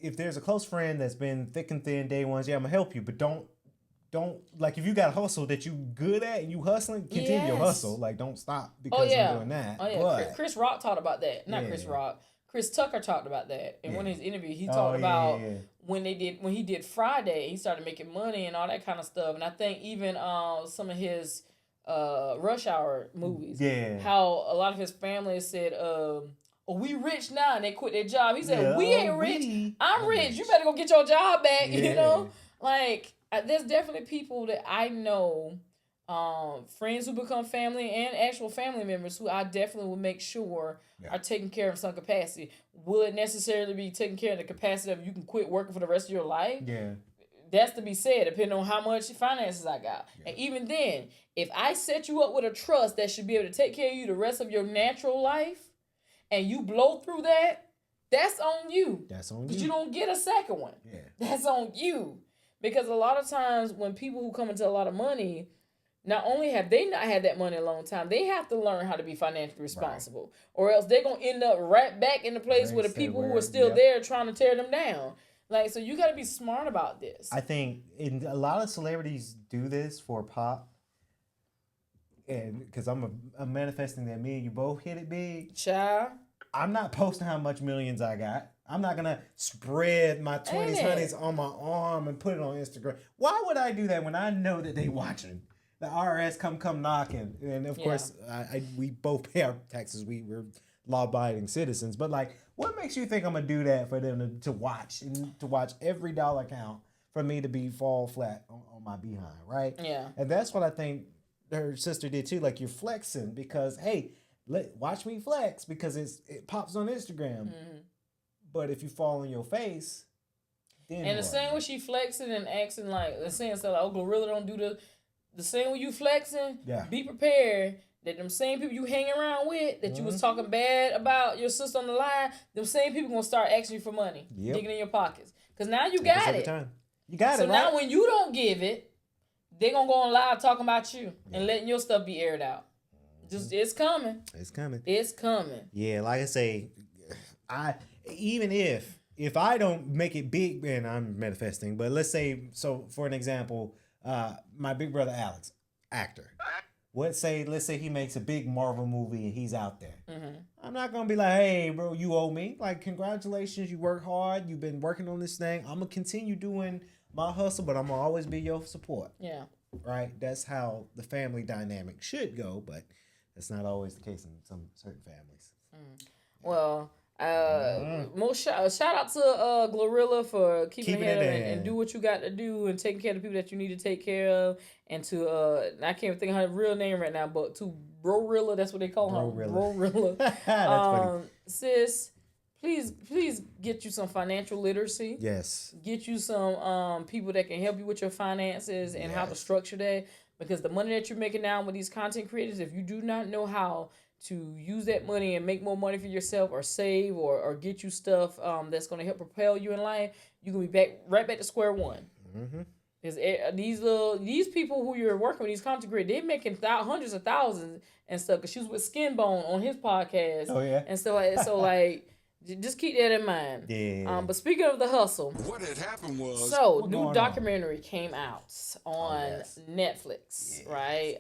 if there's a close friend that's been thick and thin day ones, I'm going to help you, but don't, like, if you got a hustle that you good at and you hustling, continue your hustle. Like, don't stop because I'm doing that. Oh, yeah. But, Chris Rock talked about that. Not Chris Rock. Chris Tucker talked about that in one of his interviews. He talked about when he did Friday, he started making money and all that kind of stuff. And I think even some of his Rush Hour movies, how a lot of his family said, we rich now, and they quit their job. He said, we ain't rich. I'm rich. You better go get your job back. Like, there's definitely people that I know, friends who become family and actual family members who I definitely will make sure are taken care of some capacity. Would necessarily be taken care of the capacity of you can quit working for the rest of your life. Yeah. That's to be said, depending on how much finances I got. Yeah. And even then, if I set you up with a trust that should be able to take care of you the rest of your natural life, and you blow through that, that's on you. That's on you. Because you don't get a second one. Yeah. That's on you. Because a lot of times when people who come into a lot of money, not only have they not had that money a long time, they have to learn how to be financially responsible. Right. Or else they're going to end up right back in the place where the people who are still there trying to tear them down. Like, so you got to be smart about this. I think a lot of celebrities do this for pop. And because I'm manifesting that me and you both hit it big. Child. I'm not posting how much millions I got. I'm not going to spread my 20s, honeys on my arm and put it on Instagram. Why would I do that when I know that they watching? The IRS come knocking. And of course, we both pay our taxes. We're law-abiding citizens. But like, what makes you think I'm going to do that for them to watch and to watch every dollar count for me to fall flat on my behind, right? Yeah. And that's what I think her sister did too. Like, you're flexing because, hey, watch me flex because it pops on Instagram. Mm-hmm. But if you fall on your face, then and the same way she flexing and acting like the same stuff like, Glorilla don't do the same way you flexing. Yeah. Be prepared that them same people you hang around with that you was talking bad about your sister on the line, them same people gonna start asking you for money, digging in your pockets. Cause now you got it. You got it. So now when you don't give it, they gonna go on live talking about you and letting your stuff be aired out. Just it's coming. It's coming. It's coming. Yeah, like I say, even if I don't make it big, and I'm manifesting, but let's say, so for an example, my big brother Alex, actor. Let's say he makes a big Marvel movie and he's out there. Mm-hmm. I'm not gonna be like, hey, bro, you owe me. Like, congratulations, you work hard. You've been working on this thing. I'm gonna continue doing my hustle, but I'm gonna always be your support. Yeah. Right? That's how the family dynamic should go, but that's not always the case in some certain families. Well, most shout out to Glorilla for keeping Keeping ahead it of it in. and do what you got to do and taking care of the people that you need to take care of. And to I can't even think of her real name right now, but to Brorilla, that's what they call her. Brorilla. That's funny. Sis, please get you some financial literacy. Yes. Get you some people that can help you with your finances and how to Yes. structure that. Because the money that you're making now with these content creators, if you do not know how to use that money and make more money for yourself or save or get you stuff that's going to help propel you in life, you're going to be right back to square one. Mm-hmm. Because these people who you're working with, these content creators, they're making hundreds of thousands and stuff. Because she was with Skinbone on his podcast. Oh, yeah? And so like, just keep that in mind. Yeah. But speaking of the hustle. What had happened was So, What new going documentary came out on Netflix, right?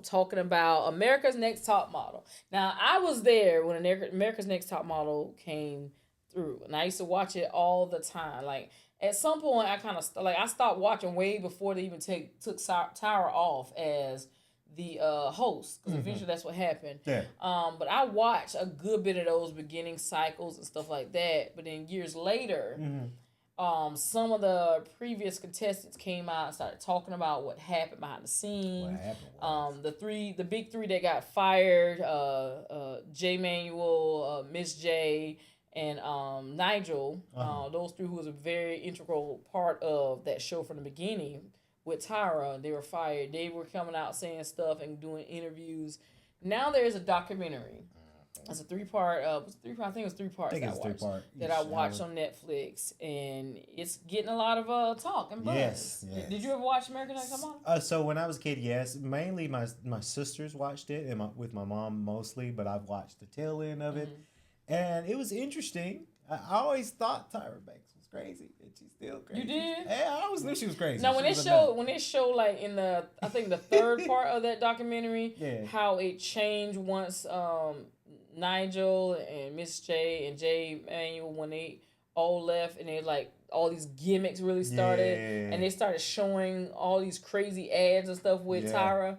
Talking about America's Next Top Model. Now, I was there when America's Next Top Model came through, and I used to watch it all the time. Like, at some point, I kind of I stopped watching way before they even took Tyra off as the host, because eventually that's what happened. Yeah. But I watched a good bit of those beginning cycles and stuff like that. But then years later, some of the previous contestants came out and started talking about what happened behind the scenes. The big three that got fired, J Manuel, Miss J, and Nigel. Those three who was a very integral part of that show from the beginning. With Tyra, they were fired. They were coming out saying stuff and doing interviews. Now there's a documentary. It's a three-part. I think it was three parts. That I watched on Netflix, and it's getting a lot of talk and buzz. Yes. Did you ever watch American Next Top Model? So when I was a kid, yes. Mainly my sisters watched it, and with my mom mostly. But I've watched the tail end of it, and it was interesting. I always thought Tyra Banks was crazy, and she's still crazy. You did? Yeah, I always knew she was crazy. Now when it showed like in the I think the third part of that documentary, how it changed once Nigel and Miss J and J Manuel, when they all left, and they like all these gimmicks really started, and they started showing all these crazy ads and stuff with Tyra.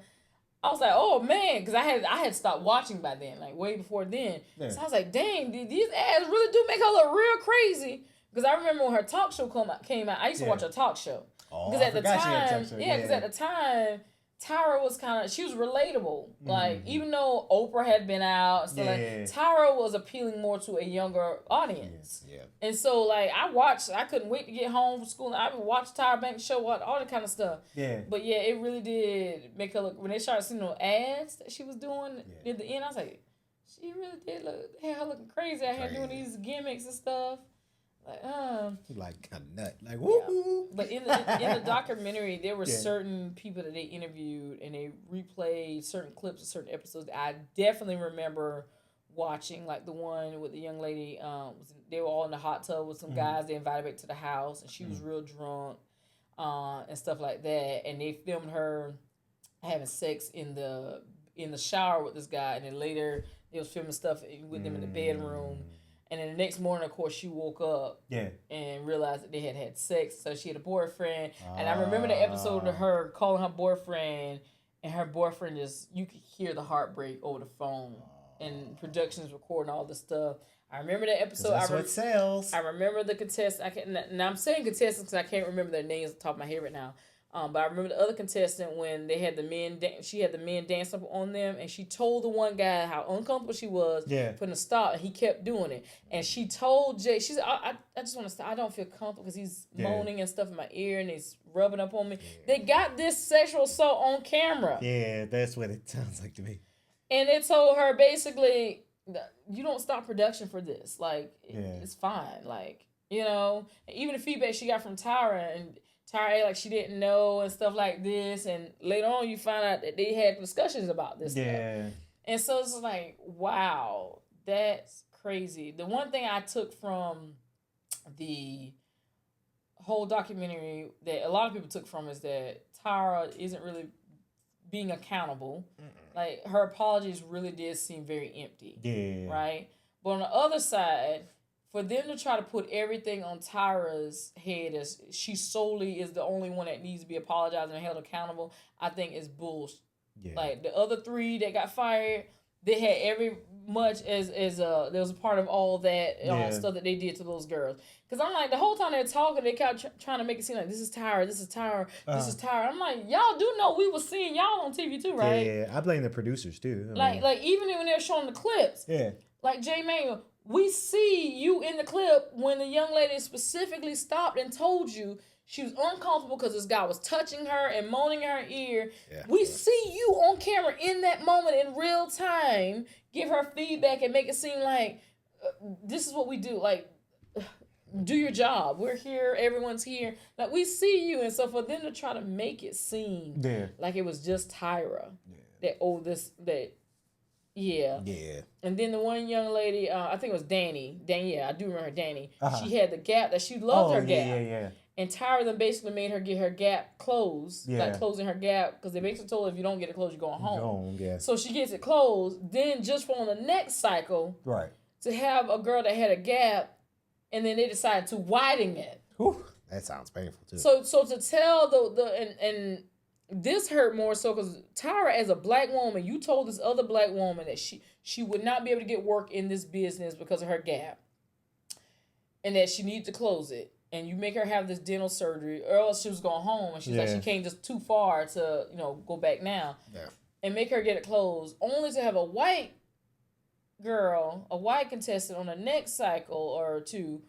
I was like, oh man, because I had stopped watching by then, like way before then. So I was like, dang, these ads really do make her look real crazy. Because I remember when her talk show came out, I used to watch her talk show. Because at the time, Tyra was she was relatable. Like, even though Oprah had been out, Tyra was appealing more to a younger audience. And so, like, I couldn't wait to get home from school. I would watch Tyra Banks show, all that kind of stuff. But yeah, it really did make her look, when they started seeing those ads that she was doing at the end, I was like, she really did had her looking crazy out here doing these gimmicks and stuff. Like a nut, like woo. But in the documentary, there were certain people that they interviewed, and they replayed certain clips of certain episodes that I definitely remember watching. Like the one with the young lady, they were all in the hot tub with some guys. They invited back to the house, and she was real drunk, and stuff like that. And they filmed her having sex in the shower with this guy, and then later they was filming stuff with them in the bedroom. And then the next morning, of course, she woke up and realized that they had had sex. So she had a boyfriend. And I remember the episode of her calling her boyfriend, and her boyfriend you could hear the heartbreak over the phone. And production's recording all this stuff. I remember that episode. That's what sells. I remember the contestant. And I'm saying contestants because I can't remember their names off the top of my head right now. But I remember the other contestant when they had the men. She had the men dance up on them, and she told the one guy how uncomfortable she was putting a stop, and he kept doing it. And she told Jay, she said, "I just want to stop. I don't feel comfortable because he's moaning and stuff in my ear, and he's rubbing up on me." They got this sexual assault on camera. Yeah, that's what it sounds like to me. And they told her basically, "You don't stop production for this. Like, it's fine. Like, you know." Even the feedback she got from Tyra, and Tyra, like, she didn't know and stuff like this. And later on, you find out that they had discussions about this stuff. And so it's like, wow, that's crazy. The one thing I took from the whole documentary that a lot of people took from is that Tyra isn't really being accountable. Like, her apologies really did seem very empty. Right? But on the other side, for them to try to put everything on Tyra's head as she solely is the only one that needs to be apologizing and held accountable, I think is bullshit. Yeah. Like the other three that got fired, they had every much as there was a part of all that stuff that they did to those girls. Because I'm like, the whole time they're talking, they kept trying to make it seem like this is Tyra, this is Tyra, this is Tyra. I'm like, y'all do know we were seeing y'all on TV too, right? Yeah, I blame the producers too. Like even when they're showing the clips, like Jay Manuel, we see you in the clip when the young lady specifically stopped and told you she was uncomfortable because this guy was touching her and moaning in her ear. Yeah. We see you on camera in that moment in real time, give her feedback and make it seem like this is what we do. Like, do your job. We're here. Everyone's here. Like, we see you. And so for them to try to make it seem like it was just Tyra Yeah. And then the one young lady, I think it was Danny. I do remember Danny. She had the gap that she loved her gap. Yeah. And Tyra then basically made her get her gap closed, like closing her gap, because they basically told her if you don't get it closed, you're going home. So she gets it closed. Then just for on the next cycle, to have a girl that had a gap, and then they decided to widen it. Whew, that sounds painful too. So to tell and this hurt more so because Tyra, as a black woman, you told this other black woman that she would not be able to get work in this business because of her gap, and that she needed to close it. And you make her have this dental surgery, or else she was going home, and she's like, she came just too far to, go back now. Yeah. And make her get it closed, only to have a white girl, a white contestant on the next cycle or two,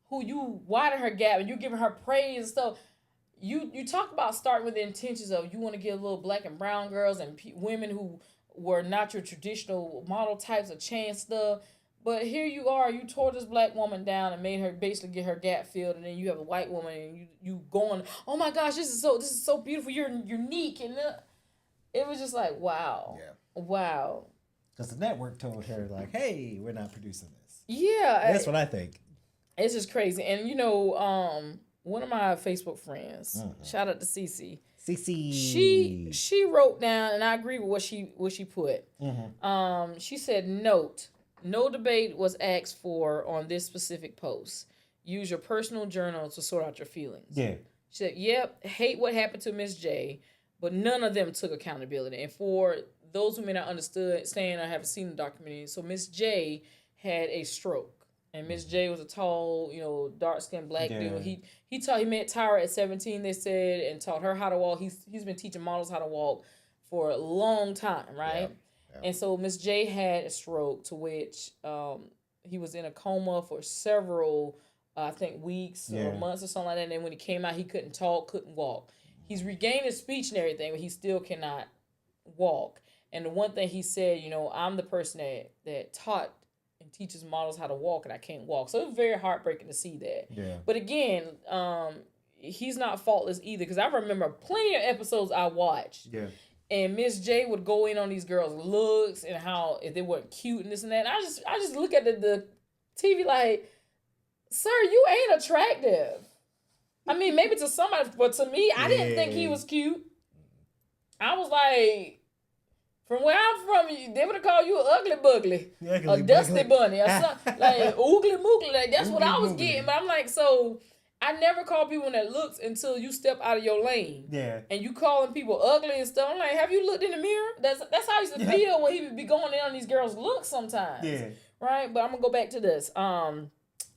who you widen her gap and you giving her praise and stuff. You talk about starting with the intentions of you want to give little black and brown girls and women who were not your traditional model types a chance stuff. But here you are, you tore this black woman down and made her basically get her gap filled, and then you have a white woman and you going, oh my gosh, this is so beautiful, you're unique, and it was just like, wow, wow. Because the network told her like, hey, we're not producing this. Yeah, that's what I think. It's just crazy, and one of my Facebook friends, shout out to Cece. Cece. She wrote down, and I agree with what she put. She said, note. No debate was asked for on this specific post. Use your personal journal to sort out your feelings. Yeah. She said, yep, hate what happened to Miss J, but none of them took accountability. And for those who may not understand or haven't seen the documentary, so Miss J had a stroke. And Miss J was a tall, dark-skinned black dude. He met Tyra at 17, they said, and taught her how to walk. He's been teaching models how to walk for a long time, right? Yeah. And so Miss J had a stroke, to which he was in a coma for several, I think, weeks or months or something like that. And then when he came out, he couldn't talk, couldn't walk. He's regained his speech and everything, but he still cannot walk. And the one thing he said, I'm the person that taught and teaches models how to walk, and I can't walk. So it was very heartbreaking to see that. Yeah. But again, he's not faultless either, because I remember plenty of episodes I watched. Yeah. And Miss J would go in on these girls' looks and how if they weren't cute and this and that. And I just look at the TV like, sir, you ain't attractive. I mean, maybe to somebody, but to me, I didn't think he was cute. I was like, from where I'm from, they would have called you an ugly bugly, a dusty bunny, or something like oogly moogly. Like, that's what I was getting. But I'm like, so I never call people that looks until you step out of your lane. Yeah. And you calling people ugly and stuff. I'm like, have you looked in the mirror? That's how I used to feel when he would be going in on these girls' looks sometimes. Yeah. Right? But I'm going to go back to this.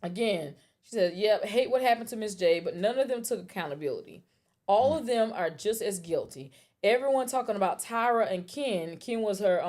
Again, she said, yep, hate what happened to Miss J, but none of them took accountability. All of them are just as guilty. Everyone talking about Tyra and Ken. Ken was her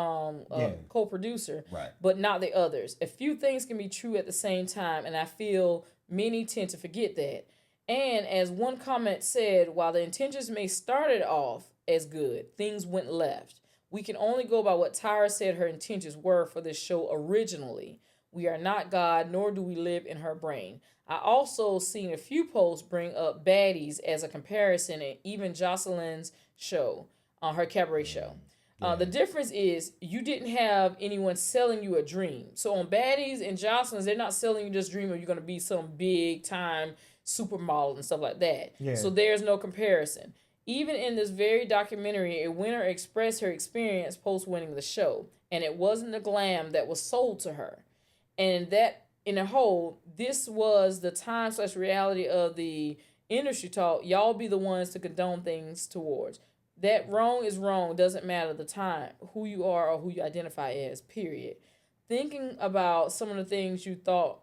co-producer, right, but not the others. A few things can be true at the same time, and I feel many tend to forget that. And as one comment said, while the intentions may started off as good, things went left. We can only go by what Tyra said her intentions were for this show originally. We are not God, nor do we live in her brain. I also seen a few posts bring up baddies as a comparison, and even Jocelyn's show, her cabaret show. The difference is you didn't have anyone selling you a dream. So on baddies and Jocelyn's, they're not selling you this dream of you're going to be some big time supermodel and stuff like that. Yeah. So there's no comparison. Even in this very documentary, a winner expressed her experience post winning the show, and it wasn't the glam that was sold to her. And that in a whole, this was the time / reality of the industry talk. Y'all be the ones to condone things towards. That wrong is wrong. Doesn't matter the time, who you are or who you identify as, period. Thinking about some of the things you thought,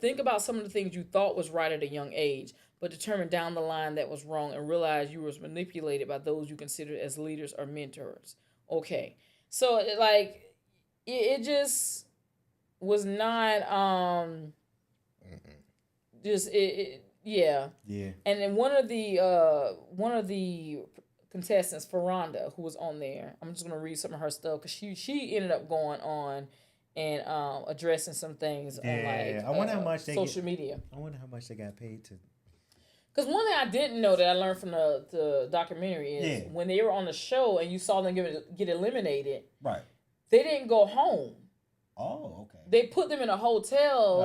think about some of the things you thought was right at a young age, but determined down the line that was wrong and realized you was manipulated by those you considered as leaders or mentors. Okay. So, it just was not, yeah. And then one of the contestants, Ferranda, who was on there, I'm just gonna read some of her stuff because she ended up going on and addressing some things on I wonder how much social media. I wonder how much they got paid to. Because one thing I didn't know that I learned from the documentary is when they were on the show and you saw them get eliminated, right? They didn't go home. Oh, okay. They put them in a hotel,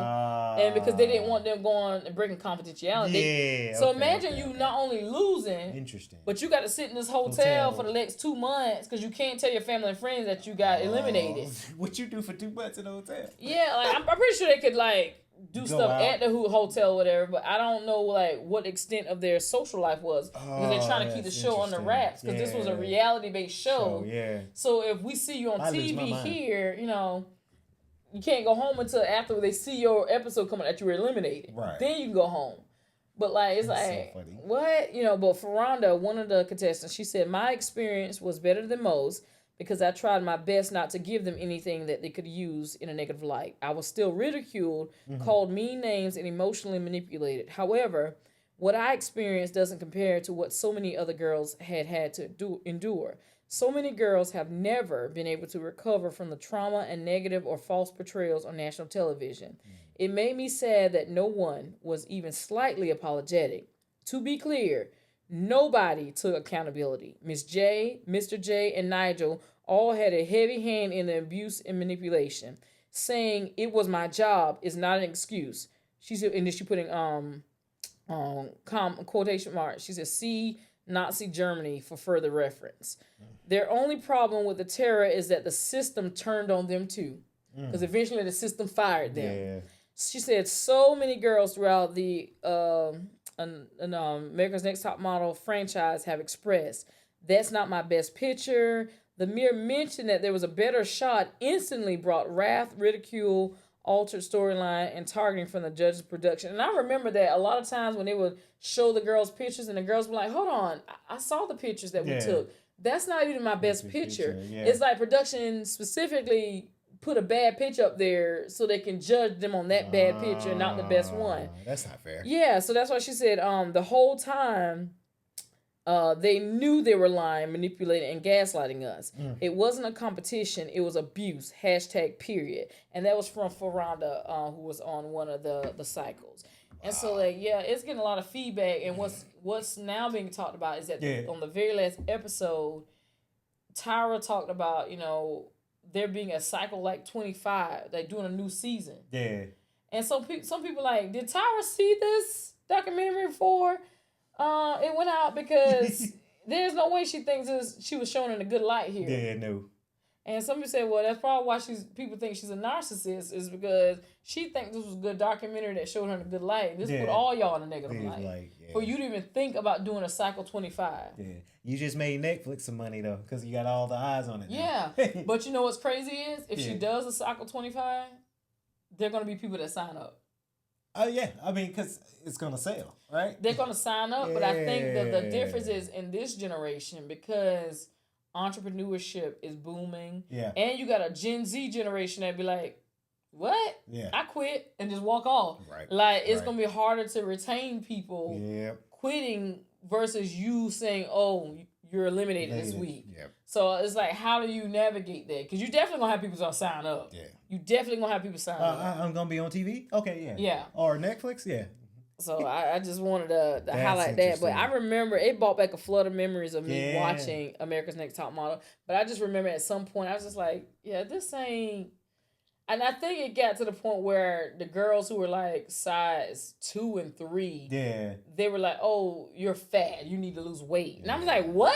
and because they didn't want them going and breaking confidentiality. So imagine you not only losing, but you got to sit in this hotel for the next 2 months because you can't tell your family and friends that you got eliminated. What you do for 2 months in a hotel? Yeah, I'm pretty sure they could do stuff out at the hotel or whatever, but I don't know what extent of their social life was because they're trying to keep the show on the wraps because this was a reality-based show. So if we see you on TV here, you can't go home until after they see your episode coming that you were eliminated. Right. Then you can go home. But it's so funny. What? But Ferranda, one of the contestants, she said, my experience was better than most because I tried my best not to give them anything that they could use in a negative light. I was still ridiculed, called mean names, and emotionally manipulated. However, what I experienced doesn't compare to what so many other girls had to endure. So many girls have never been able to recover from the trauma and negative or false portrayals on national television. It made me sad that no one was even slightly apologetic. To be clear, nobody took accountability. Miss J, Mr. J, and Nigel all had a heavy hand in the abuse and manipulation. Saying it was my job is not an excuse. She said, and then she put in quotation marks. She said, "See Nazi Germany for further reference." Their only problem with the terror is that the system turned on them too, because eventually the system fired them. Yeah. She said so many girls throughout the America's Next Top Model franchise have expressed, "That's not my best picture." The mere mention that there was a better shot instantly brought wrath, ridicule, altered storyline, and targeting from the judge's production. And I remember that a lot of times when they would show the girls' pictures and the girls were like, hold on, I saw the pictures that we took. That's not even my best picture. Yeah. It's like production specifically put a bad picture up there so they can judge them on that bad picture and not the best one. That's not fair. Yeah, so that's why she said the whole time they knew they were lying, manipulating, and gaslighting us. It wasn't a competition. It was abuse. #period. And that was from Ferranda, who was on one of the cycles. And so, it's getting a lot of feedback. And what's now being talked about is that on the very last episode, Tyra talked about, there being a cycle 25, doing a new season. Yeah. And so some people did Tyra see this documentary before it went out? Because there's no way she thinks she was shown in a good light here. Yeah, no. And some people say, well, that's probably why people think she's a narcissist, is because she thinks this was a good documentary that showed her in a good light. This put all y'all in a negative light. For you to even think about doing a cycle 25. Yeah. You just made Netflix some money, though, because you got all the eyes on it. Yeah. But you know what's crazy is, if she does a cycle 25, there are going to be people that sign up. Oh, yeah. I mean, because it's going to sell, right? They're going to sign up, but I think that the difference is in this generation, because entrepreneurship is booming. Yeah. And you got a Gen Z generation that be like, what? Yeah. I quit and just walk off. Right. It's going to be harder to retain people quitting versus you saying, oh, you're eliminated this week. Yep. So it's how do you navigate that? Because you definitely going to have people that sign up. Yeah. You definitely going to have people sign up. I'm going to be on TV? Okay, yeah. Yeah. Or Netflix? Yeah. So I just wanted to highlight that. But I remember it brought back a flood of memories of me watching America's Next Top Model. But I just remember at some point I was just like, yeah, this ain't. And I think it got to the point where the girls who were size 2 and 3, they were like, oh, you're fat. You need to lose weight. And I was like, what?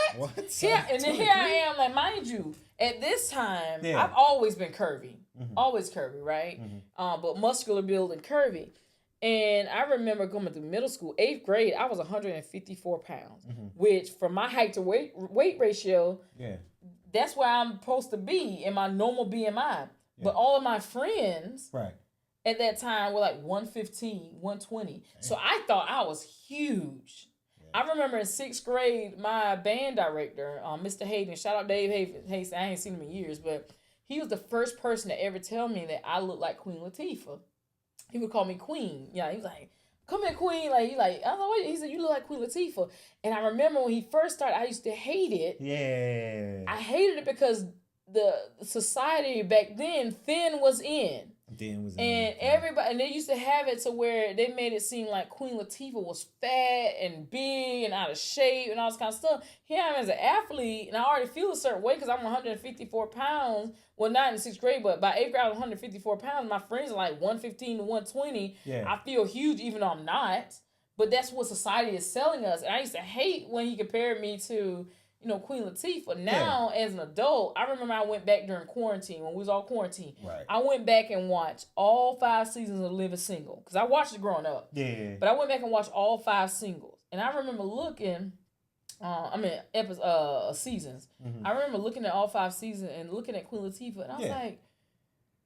Yeah. And then here I am, mind you, at this time, I've always been curvy. always curvy, right? But muscular build and curvy. And I remember going through middle school, 8th grade, I was 154 pounds, which for my height to weight ratio, that's where I'm supposed to be in my normal BMI. Yeah. But all of my friends at that time were like 115, 120. Dang. So I thought I was huge. Yeah. I remember in 6th grade, my band director, Mr. Hayden, shout out Dave Hayden, I ain't seen him in years, but he was the first person to ever tell me that I looked like Queen Latifah. He would call me Queen. Yeah, he was like, "Come here, Queen." Like I was like, "Wait." He said, "You look like Queen Latifah." And I remember when he first started, I used to hate it. Yeah. I hated it because the society back then, thin was in. And everybody, and they used to have it to where they made it seem like Queen Latifah was fat and big and out of shape and all this kind of stuff. Here I am as an athlete, and I already feel a certain way because I'm 154 pounds. Well, not in 6th grade, but by 8th grade, I was 154 pounds. My friends are like 115 to 120. Yeah. I feel huge, even though I'm not. But that's what society is selling us. And I used to hate when he compared me to, Queen Latifah. Now, as an adult, I remember I went back during quarantine, when we was all quarantined. Right. I went back and watched all 5 seasons of Living Single. Because I watched it growing up. Yeah. But I went back and watched all 5 singles. And I remember looking, seasons. I remember looking at all 5 seasons and looking at Queen Latifah. And I was like,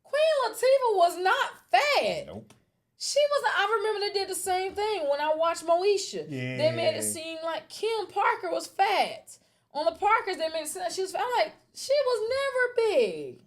Queen Latifah was not fat. Nope. She wasn't. I remember they did the same thing when I watched Moesha. Yeah. They made it seem like Kim Parker was fat. On the Parkers, they made it seem like she was fat. I'm like, she was never big.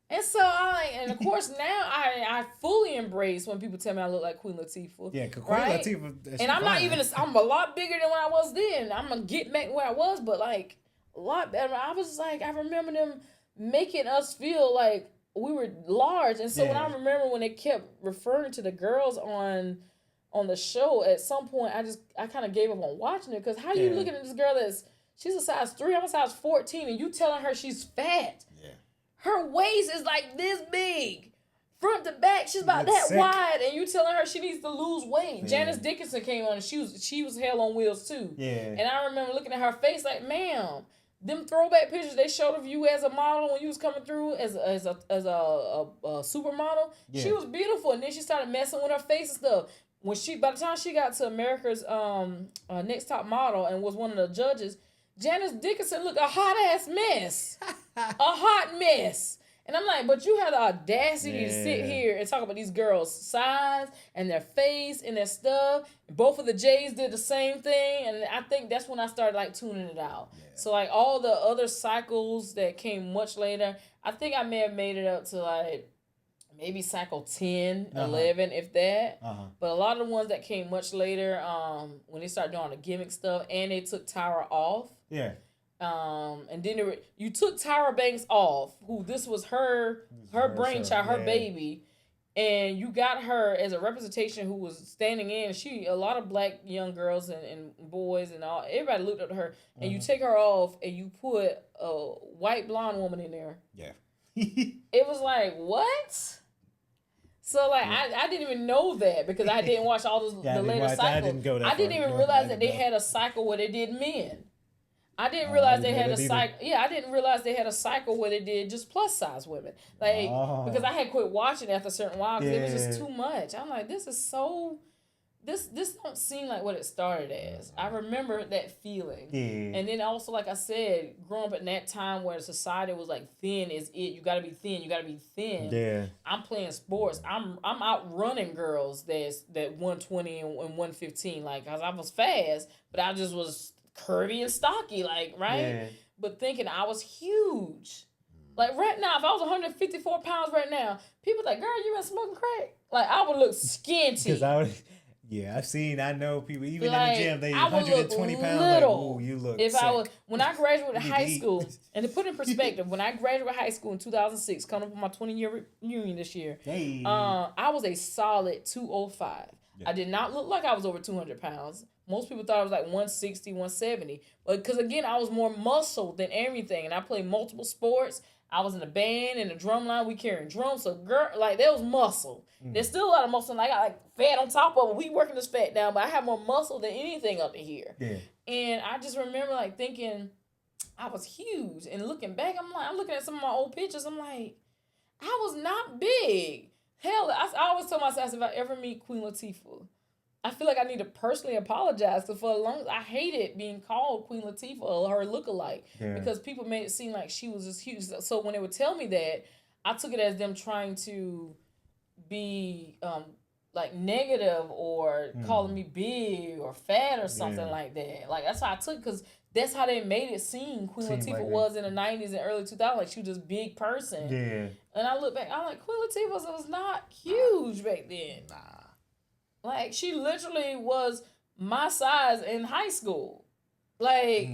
And so and of course now I fully embrace when people tell me I look like Queen Latifah. Yeah, because Queen Latifah. And I'm not even. I'm a lot bigger than when I was then. I'm gonna get back where I was, but like a lot better. I was like, I remember them making us feel like we were large, and so when I remember when they kept referring to the girls on the show, at some point I kind of gave up on watching it because how you looking at this girl she's a size 3, I'm a size 14, and you telling her she's fat. Yeah. Her waist is like this big. Front to back, she's about that sick. Wide, and you telling her she needs to lose weight. Yeah. Janice Dickinson came on, and she was hell on wheels too. Yeah. And I remember looking at her face like, ma'am, them throwback pictures they showed of you as a model when you was coming through as a supermodel, she was beautiful, and then she started messing with her face and stuff. By the time she got to America's Next Top Model and was one of the judges, Janice Dickinson looked a hot-ass mess. A hot mess. And I'm like, but you have the audacity to sit here and talk about these girls' size and their face and their stuff. Both of the Jays did the same thing. And I think that's when I started, tuning it out. Yeah. So, all the other cycles that came much later, I think I may have made it up to, maybe cycle 10, 11, if that. But a lot of the ones that came much later, when they started doing the gimmick stuff, and they took Tyra off. Yeah. And then you took Tyra Banks off, who this was her brainchild, her baby, and you got her as a representation who was standing in. A lot of black young girls and boys and all, everybody looked up to her, and you take her off and you put a white blonde woman in there. Yeah. It was like, what? So, I didn't even know that because I didn't watch all the later cycles. I didn't even realize that they had a cycle where they did men. I didn't realize they had a cycle. Yeah, I didn't realize they had a cycle where they did just plus size women. Because I had quit watching after a certain while because it was just too much. I'm like, this is so. This don't seem like what it started as. I remember that feeling. Yeah. And then also, like I said, growing up in that time where society was like, thin is it. You gotta be thin. You gotta be thin. Yeah. I'm playing sports. I'm outrunning girls that 120 and 115. Cause I was fast, but I just was curvy and stocky, right? Yeah. But thinking I was huge. Right now, if I was 154 pounds right now, people like, girl, you been smoking crack? I would look skinty. Because I know people, even in the gym, they 120 pounds, little. You look sick. When I graduated high school, and to put in perspective, when I graduated high school in 2006, coming up on my 20-year reunion this year, I was a solid 205. Yeah. I did not look like I was over 200 pounds. Most people thought I was 160, 170. But because, again, I was more muscle than everything. And I played multiple sports. I was in a band, in the drum line. We carrying drums. So, girl, there was muscle. There's still a lot of muscle. And I got, fat on top of it. We working this fat down. But I have more muscle than anything up in here. Yeah. And I just remember, thinking I was huge. And looking back, I'm looking at some of my old pictures. I'm like, I was not big. Hell, I always tell myself if I ever meet Queen Latifah, I feel like I need to personally apologize because for a long I hated being called Queen Latifah or her lookalike because people made it seem like she was just huge. So when they would tell me that, I took it as them trying to be like negative or calling me big or fat or something like that. Like that's how I took because that's how they made it seem Queen Latifah like was in the 90s and early 2000s. Like she was just big person. Yeah. And I look back, I'm like, Queen Latifah was not huge back then. Nah. Like, she literally was my size in high school. Like...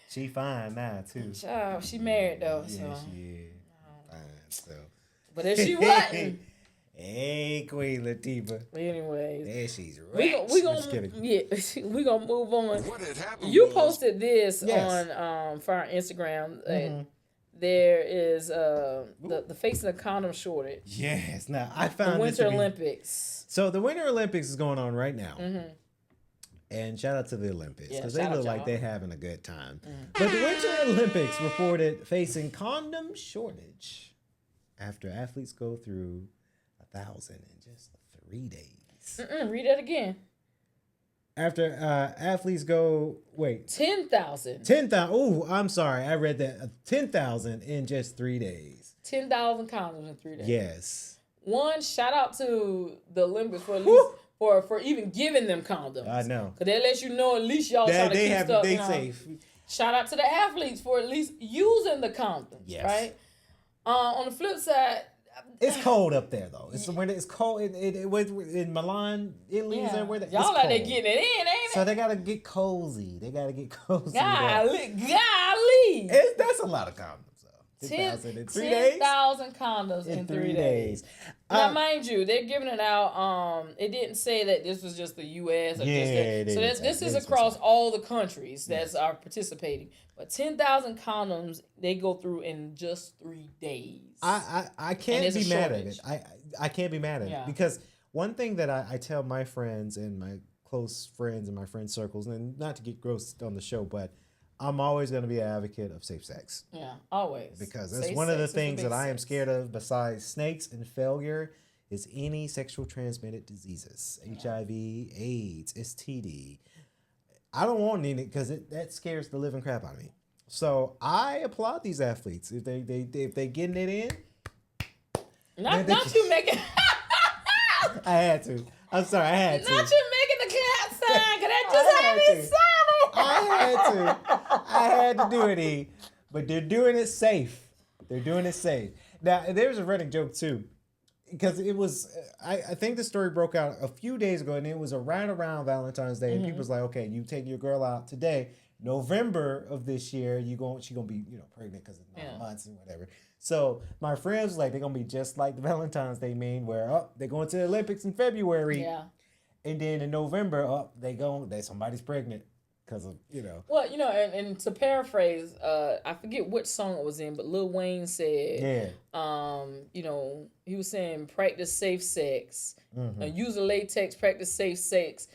She fine now, too. Child, she married, though, yeah, so... she is. Fine, so... But if she wasn't... Hey, Queen Latifah. Anyways. There she's rich. We gonna move on. What had happened You was... posted this on for our Instagram. There is the facing a condom shortage. Yes. Now I found the Winter Olympics. So the Winter Olympics is going on right now. And shout out to the Olympics because they look like they're having a good time. But the Winter Olympics reported facing condom shortage after athletes go through 1,000 in just 3 days. Read that again. After athletes go, 10,000. 10,000. Oh, I'm sorry. I read that. 10,000 in just 3 days. 10,000 condoms in 3 days. Yes. One, shout out to the Olympics for at least for even giving them condoms. I know. Because they let you know at least y'all try to keep stuff. They safe. Shout out to the athletes for at least using the condoms. Yes. Right? On the flip side, it's cold up there though. It's when it's cold in Milan, Italy, is there where y'all like they getting it in, ain't it? So they gotta get cozy. Golly. That's a lot of condoms though. 10,000 in 3 days. 10,000 condoms in 3 days. Now, mind you, they're giving it out. It didn't say that this was just the U.S. or just this is across all the countries that are participating. But 10,000 condoms they go through in just 3 days. I can't be mad at it. I can't be mad at it because one thing that I tell my friends and my close friends and my friend circles, and not to get gross on the show, but I'm always going to be an advocate of safe sex. Yeah, always. Because that's one of the things that I am scared of besides snakes and failure is any sexual transmitted diseases. HIV, AIDS, STD. I don't want any because that scares the living crap out of me. So I applaud these athletes. If they getting it in. Not you making... I had to. I'm sorry, I had to. Not you making the clap sign because that just had me sounding. I had to do it, E. But they're doing it safe. Now, there's a running joke, too. Because it was, I think the story broke out a few days ago, and it was around Valentine's Day, and people was like, okay, you take your girl out today, November of this year, she gonna be, pregnant because it's 9 months and whatever. So my friends was like, they're gonna be just like the Valentine's Day meme, where they're going to the Olympics in February, and then in November, somebody's pregnant. Because of, Well, and to paraphrase, I forget which song it was in, but Lil Wayne said, he was saying, practice safe sex. Use a latex, practice safe sex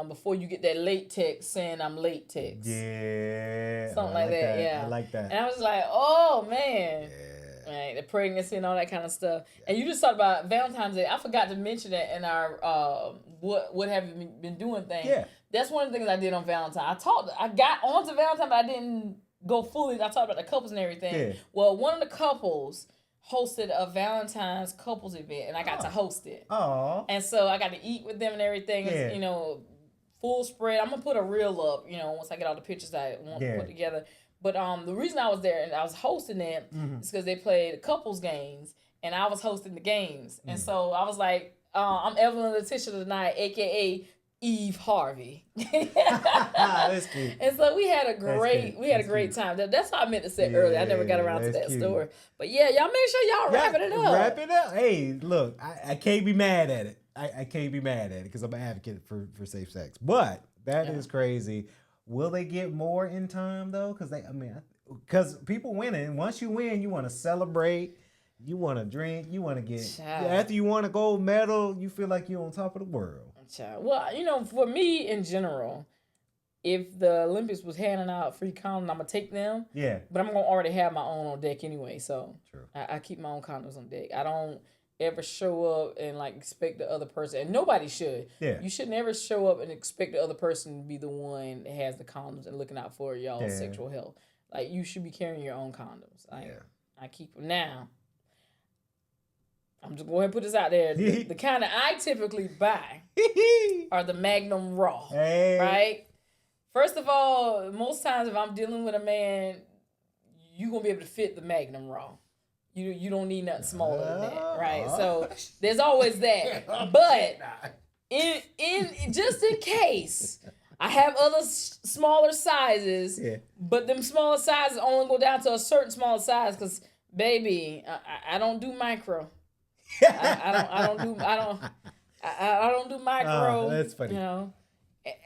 before you get that late text saying I'm late text. Yeah. Something like that, yeah. I like that. And I was like, oh, man. Yeah. Right, the pregnancy and all that kind of stuff. Yeah. And you just talked about Valentine's Day. I forgot to mention that in our what have you been doing thing. Yeah. That's one of the things I did on Valentine. I got onto Valentine, but I didn't go fully. I talked about the couples and everything. Yeah. Well, one of the couples hosted a Valentine's couples event, and I got to host it. Oh. And so I got to eat with them and everything. Yeah. Full spread. I'm gonna put a reel up. Once I get all the pictures I want to put together. But the reason I was there and I was hosting it is because they played couples games, and I was hosting the games. And so I was like, I'm Evelyn Letitia tonight, a.k.a. Eve Harvey. That's cute. And so we had a great time. That's what I meant to say earlier. I never got around to that story. But yeah, y'all make sure y'all wrapping it up. Wrap it up. Hey, look, I can't be mad at it. I can't be mad at it because I'm an advocate for safe sex. But that is crazy. Will they get more in time though? Because people winning. Once you win, you want to celebrate. You want to drink. You want to get. After you won a gold medal, you feel like you're on top of the world. Well, for me in general, if the Olympics was handing out free condoms, I'm gonna take them. Yeah. But I'm gonna already have my own on deck anyway, so True. I keep my own condoms on deck. I don't ever show up and like expect the other person, and nobody should. Yeah. You should never show up and expect the other person to be the one that has the condoms and looking out for y'all's sexual health. Like, you should be carrying your own condoms. Like, I keep them now. I'm just going to put this out there. The kind that I typically buy are the Magnum Raw, right? First of all, most times if I'm dealing with a man, you're going to be able to fit the Magnum Raw. You don't need nothing smaller than that, right? So there's always that. But in just in case, I have other smaller sizes, but them smaller sizes only go down to a certain smaller size because, baby, I don't do micro. I don't do micro. That's funny. You know,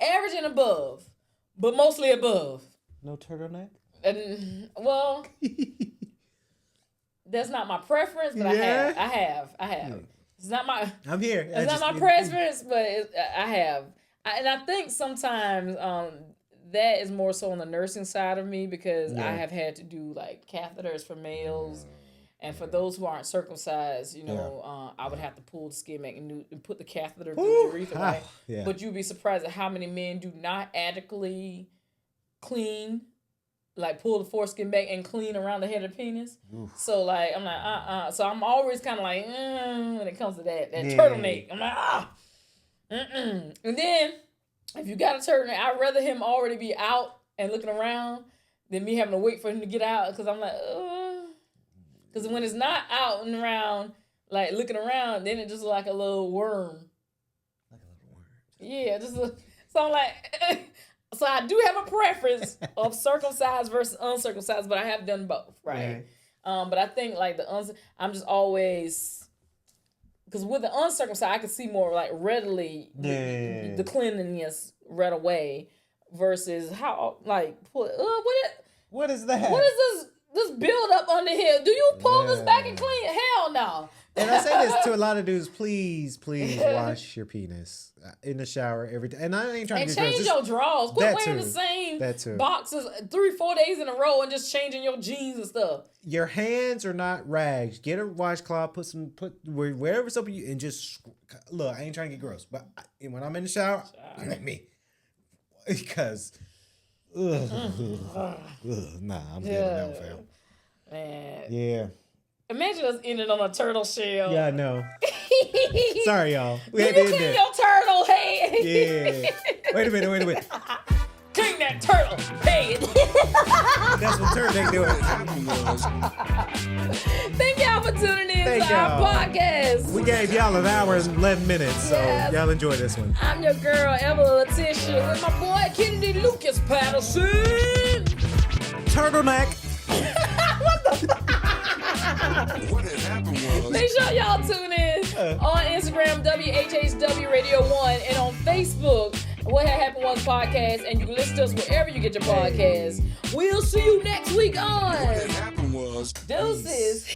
average and above, but mostly above. No turtleneck? Well, that's not my preference, but I have. It's not my. I'm here. It's not my preference, but I have. And I think sometimes that is more so on the nursing side of me because I have had to do like catheters for males. And for those who aren't circumcised, you know, I would have to pull the skin back and put the catheter through the urethra, right? But you'd be surprised at how many men do not adequately clean, like pull the foreskin back and clean around the head of the penis. So like, I'm like, So I'm always kind of like, when it comes to that turtleneck. I'm like, And then if you got a turtleneck, I'd rather him already be out and looking around than me having to wait for him to get out because I'm like, because when it's not out and around, like looking around, then it just like a little worm. Like a little worm. Yeah, so I'm like, so I do have a preference of circumcised versus uncircumcised, but I have done both, right? But I think like I'm just always, because with the uncircumcised, I can see more like readily the cleanliness right away versus how like what is that? What is this build up under here? Do you pull this back and clean? Hell no. And I say this to a lot of dudes: please wash your penis in the shower every day. And I ain't trying to get change your drawers. Quit wearing the same boxes 3-4 days in a row and just changing your jeans and stuff. Your hands are not rags. Get a washcloth. Put wherever soap you and just look. I ain't trying to get gross, but when I'm in the shower, look at me because. Nah, I'm getting out, fam. Man. Yeah. Imagine us ending on a turtle shell. Yeah, I know. Sorry, y'all. You clean your turtle head. Yeah. Wait a minute. Clean that turtle head. That's what turtle doing. Thank y'all for tuning in to our podcast. We gave y'all an hour and 11 minutes, so y'all enjoy this one. I'm your girl, Evelyn Letitia, with my boy, Kennedy Lucas Patterson. Turtleneck. What had happened was... Make sure y'all tune in on Instagram, WHHW Radio 1, and on Facebook, What Had Happened Was Podcast, and you can listen to us wherever you get your podcasts. We'll see you next week on... What had happened was... Deuces.